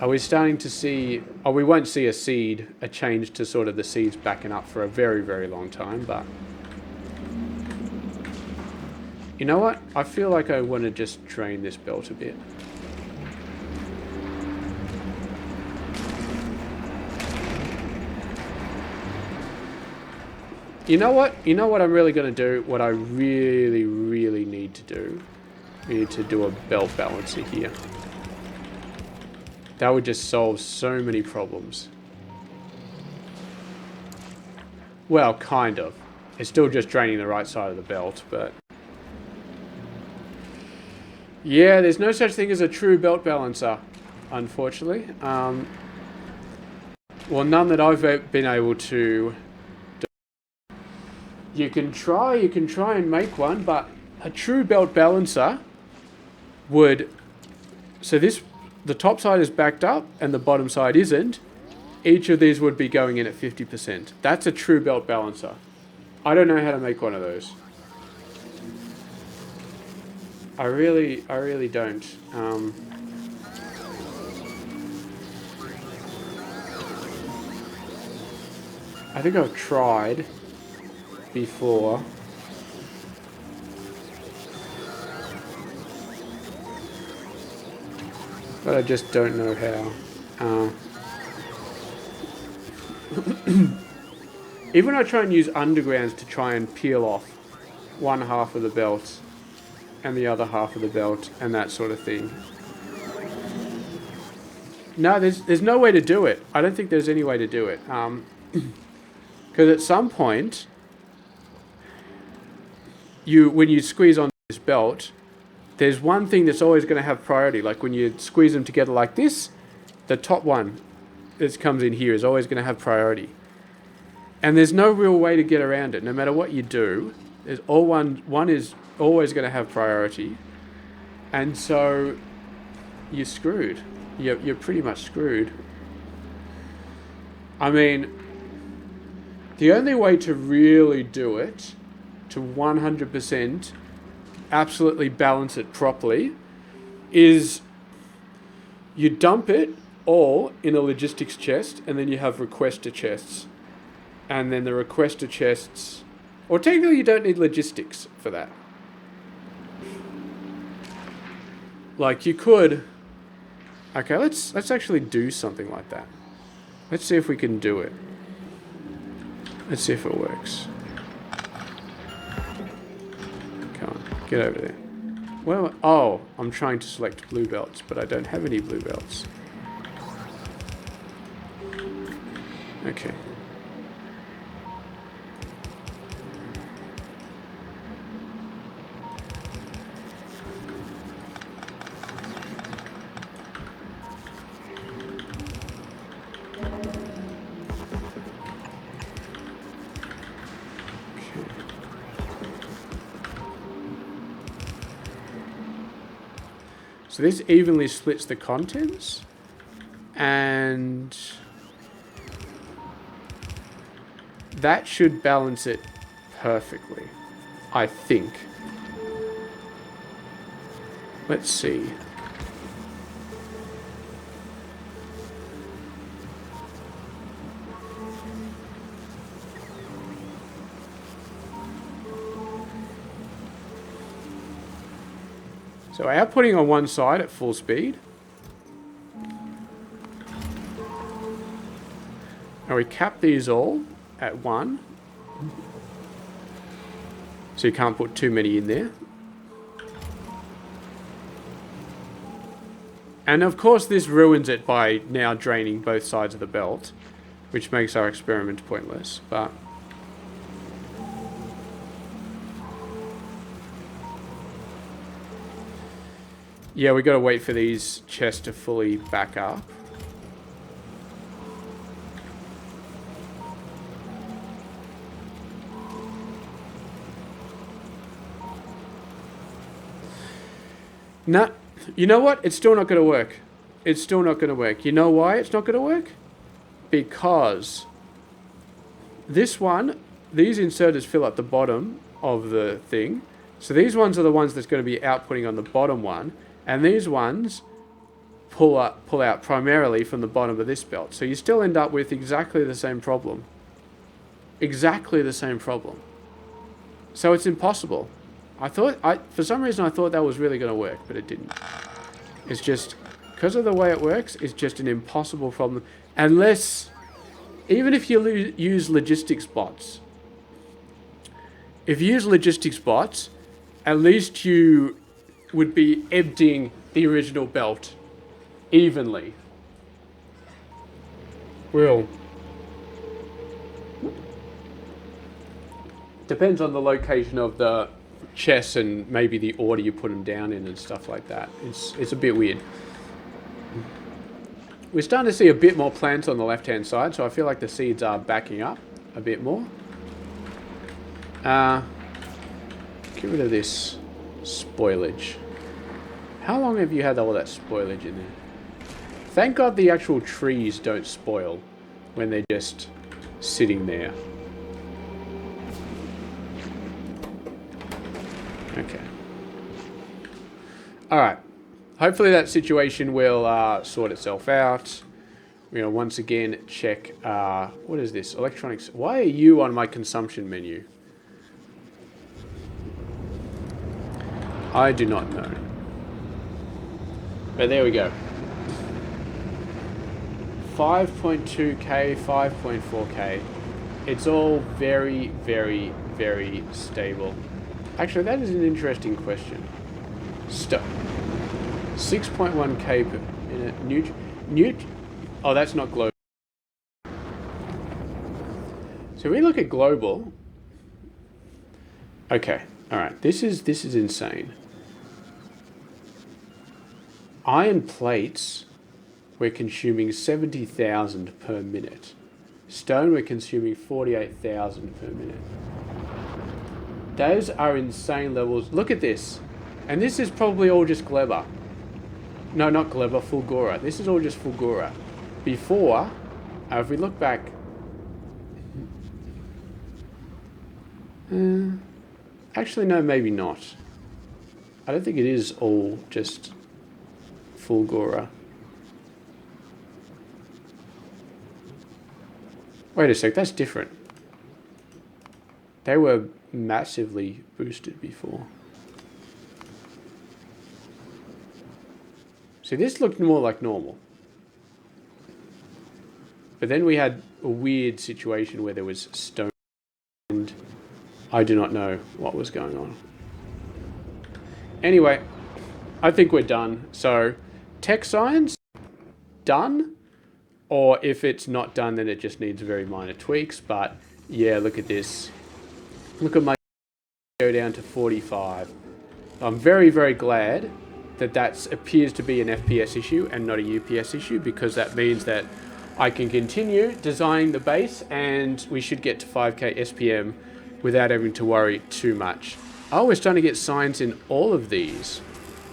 Are we starting to see... Oh, we won't see a change to sort of the seeds backing up for a very, very long time, but... You know what? I feel like I want to just drain this belt a bit. You know what? You know what I'm really going to do? What I really, really need to do? We need to do a belt balancer here. That would just solve so many problems. Well, kind of. It's still just draining the right side of the belt, but... Yeah, there's no such thing as a true belt balancer, unfortunately. Well, none that I've been able to do. You can try and make one, but a true belt balancer would... So this... The top side is backed up and the bottom side isn't. Each of these would be going in at 50%. That's a true belt balancer. I don't know how to make one of those. I really don't. I think I've tried before. But I just don't know how. Even when I try and use undergrounds to try and peel off one half of the belt and the other half of the belt and that sort of thing. No, there's no way to do it. I don't think there's any way to do it. Because at some point, when you squeeze on this belt, there's one thing that's always going to have priority. Like when you squeeze them together like this, the top one that comes in here is always going to have priority. And there's no real way to get around it. No matter what you do, there's one is always going to have priority. And so you're screwed. You're pretty much screwed. I mean, the only way to really do it, to 100% absolutely balance it properly, is you dump it all in a logistics chest and then you have requester chests. And then the requester chests Or technically you don't need logistics for that. Like you could... Okay, let's actually do something like that. Let's see if we can do it. Let's see if it works. Come on, get over there. Well, oh, I'm trying to select blue belts, but I don't have any blue belts. Okay. So this evenly splits the contents, and that should balance it perfectly, I think. Let's see. So outputting on one side at full speed. And we cap these all at 1. So you can't put too many in there. And of course this ruins it by now draining both sides of the belt, which makes our experiment pointless, but... Yeah, we gotta wait for these chests to fully back up. Nah, you know what? It's still not gonna work. It's still not gonna work. You know why it's not gonna work? Because this one, these inserters fill up the bottom of the thing. So these ones are the ones that's going to be outputting on the bottom one. And these ones pull out primarily from the bottom of this belt. So you still end up with exactly the same problem. Exactly the same problem. So it's impossible. For some reason I thought that was really going to work, but it didn't. It's just, because of the way it works, it's just an impossible problem. Unless, even if you use logistics bots. If you use logistics bots, at least you would be emptying the original belt evenly. Well, depends on the location of the chests and maybe the order you put them down in and stuff like that. It's a bit weird. We're starting to see a bit more plants on the left-hand side, so I feel like the seeds are backing up a bit more. Get rid of this spoilage. How long have you had all that spoilage in there? Thank God the actual trees don't spoil when they're just sitting there. Okay. Alright. Hopefully that situation will sort itself out. We're going to once again check... what is this? Electronics. Why are you on my consumption menu? I do not know. But there we go. 5.2K, 5.4K. It's all very, very, very stable. Actually, that is an interesting question. 6.1K per minute. Oh, that's not global. So we look at global. Okay, all right. This is insane. Iron plates, we're consuming 70,000 per minute. Stone, we're consuming 48,000 per minute. Those are insane levels. Look at this. And this is probably all just Gleba. No, not Gleba, Fulgura. This is all just Fulgura. Before, if we look back... actually, no, maybe not. I don't think it is all just Fulgura. Wait a sec, that's different. They were massively boosted before. See, this looked more like normal. But then we had a weird situation where there was stone and I do not know what was going on. Anyway, I think we're done. So, tech science, done. Or if it's not done, then it just needs very minor tweaks. But yeah, look at this. Look at my go down to 45. I'm very, very glad that that appears to be an FPS issue and not a UPS issue, because that means that I can continue designing the base and we should get to 5K SPM without having to worry too much. Oh, we're starting to get signs in all of these.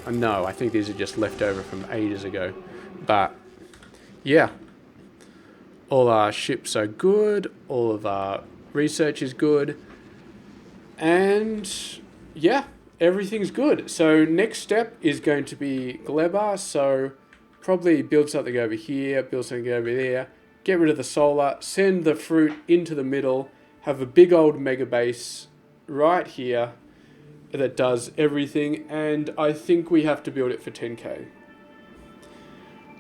No, I think these are just left over from ages ago. But yeah, all our ships are good. All of our research is good. And yeah, everything's good. So next step is going to be Glebar. So probably build something over here, build something over there, get rid of the solar, send the fruit into the middle, have a big old Megabase right here that does everything, and I think we have to build it for 10K.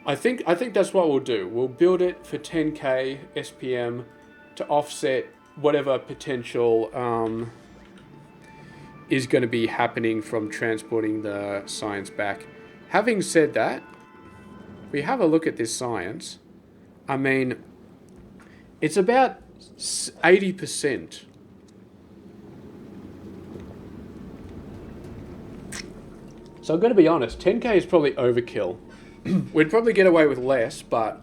I think that's what we'll do. We'll build it for 10K SPM to offset whatever potential is going to be happening from transporting the science back. Having said that, we have a look at this science. I mean, it's about 80%. So I'm going to be honest, 10K is probably overkill. We'd probably get away with less, but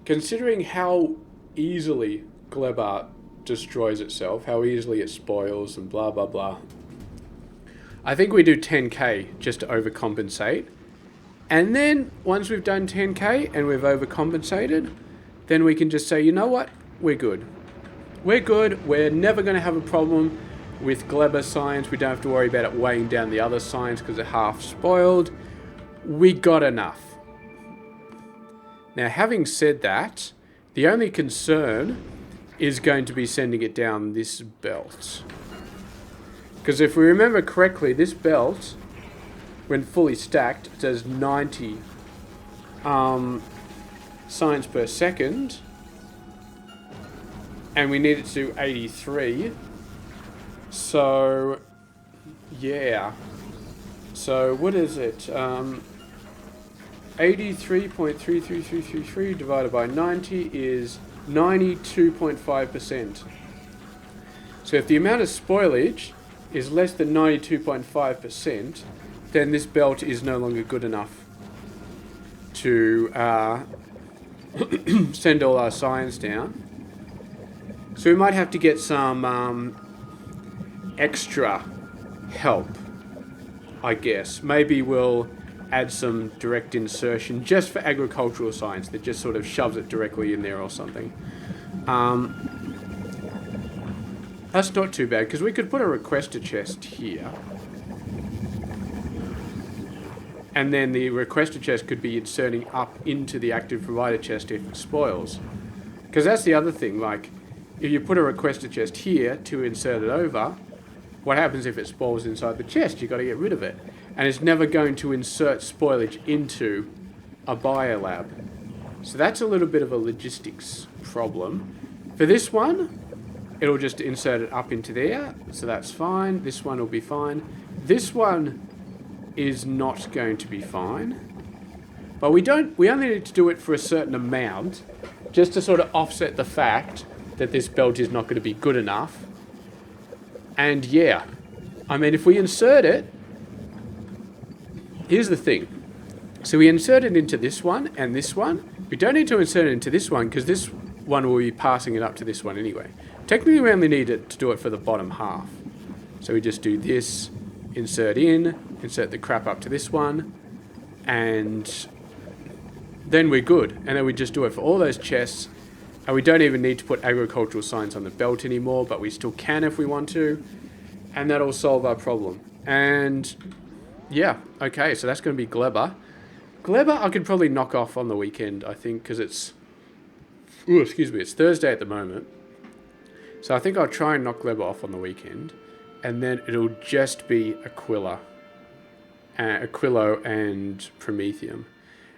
considering how easily Glebar destroys itself, how easily it spoils and blah, blah, blah, I think we do 10K just to overcompensate. And then once we've done 10K and we've overcompensated, then we can just say, you know what? We're good. We're good. We're never going to have a problem with Glebar science. We don't have to worry about it weighing down the other science because they're half spoiled. We got enough. Now, having said that, the only concern is going to be sending it down this belt. Because if we remember correctly, this belt, when fully stacked, does 90 science per second, and we need it to do 83. So yeah, so what is it? 83.33333 divided by 90 is 92.5%. So if the amount of spoilage is less than 92.5%, then this belt is no longer good enough to send all our science down. So we might have to get some extra help, I guess. Maybe we'll add some direct insertion just for agricultural science that just sort of shoves it directly in there or something. That's not too bad, because we could put a requester chest here. And then the requester chest could be inserting up into the active provider chest if it spoils. Because that's the other thing, like, if you put a requester chest here to insert it over, what happens if it spoils inside the chest? You've got to get rid of it. And it's never going to insert spoilage into a biolab. So that's a little bit of a logistics problem. For this one, it'll just insert it up into there, so that's fine. This one will be fine. This one is not going to be fine. But we only need to do it for a certain amount, just to sort of offset the fact that this belt is not going to be good enough. And yeah, I mean, if we insert it, here's the thing. So we insert it into this one and this one. We don't need to insert it into this one because this one will be passing it up to this one anyway. Technically, we only need it to do it for the bottom half. So we just do this, insert in, insert the crap up to this one, and then we're good. And then we just do it for all those chests. And we don't even need to put agricultural science on the belt anymore, but we still can if we want to. And that'll solve our problem. And yeah, okay, so that's going to be Glebar. Glebar I could probably knock off on the weekend, I think, because it's... Ooh, excuse me, it's Thursday at the moment. So So I think I'll try and knock Gleba off on the weekend. And then it'll just be Aquilo and Prometheum.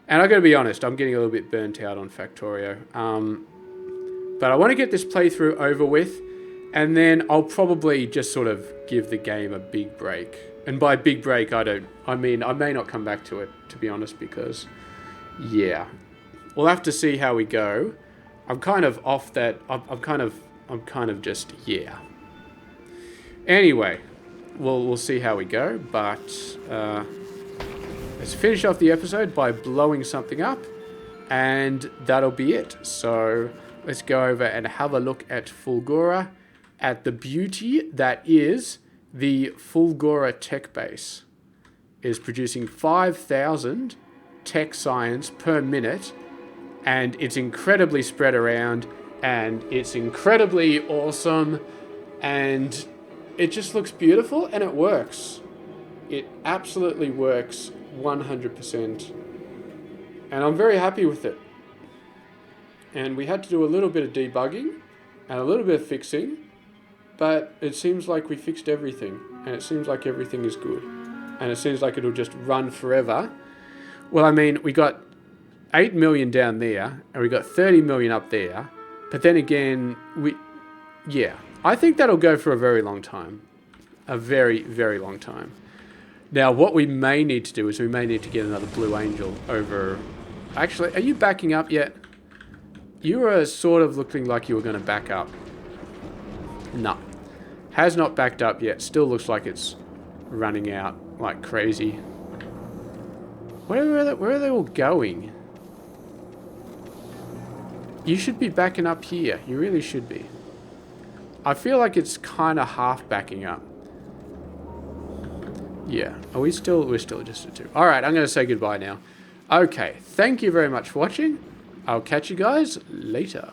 And I gotta be honest, I'm getting a little bit burnt out on Factorio. But I want to get this playthrough over with, and then I'll probably just sort of give the game a big break. And by big break, I mean I may not come back to it, to be honest, because, yeah. We'll have to see how we go. I'm kind of off that, I'm kind of just, yeah. Anyway, we'll see how we go, but let's finish off the episode by blowing something up, and that'll be it. So let's go over and have a look at Fulgora, at the beauty that is the Fulgora tech base. Is producing 5,000 tech science per minute, and it's incredibly spread around, and it's incredibly awesome, and it just looks beautiful, and it works. It absolutely works 100%, and I'm very happy with it. And we had to do a little bit of debugging and a little bit of fixing, but it seems like we fixed everything, and it seems like everything is good, and it seems like it'll just run forever. Well, I mean, we got 8 million down there, and we got 30 million up there, but then again, yeah, I think that'll go for a very long time. A very, very long time. Now, what we may need to do is we may need to get another Blue Angel over. Actually, are you backing up yet? You were sort of looking like you were going to back up. No. Has not backed up yet. Still looks like it's running out like crazy. Where are they all going? You should be backing up here. You really should be. I feel like it's kind of half backing up. Yeah. We're still just at 2. Alright, I'm going to say goodbye now. Okay, thank you very much for watching. I'll catch you guys later.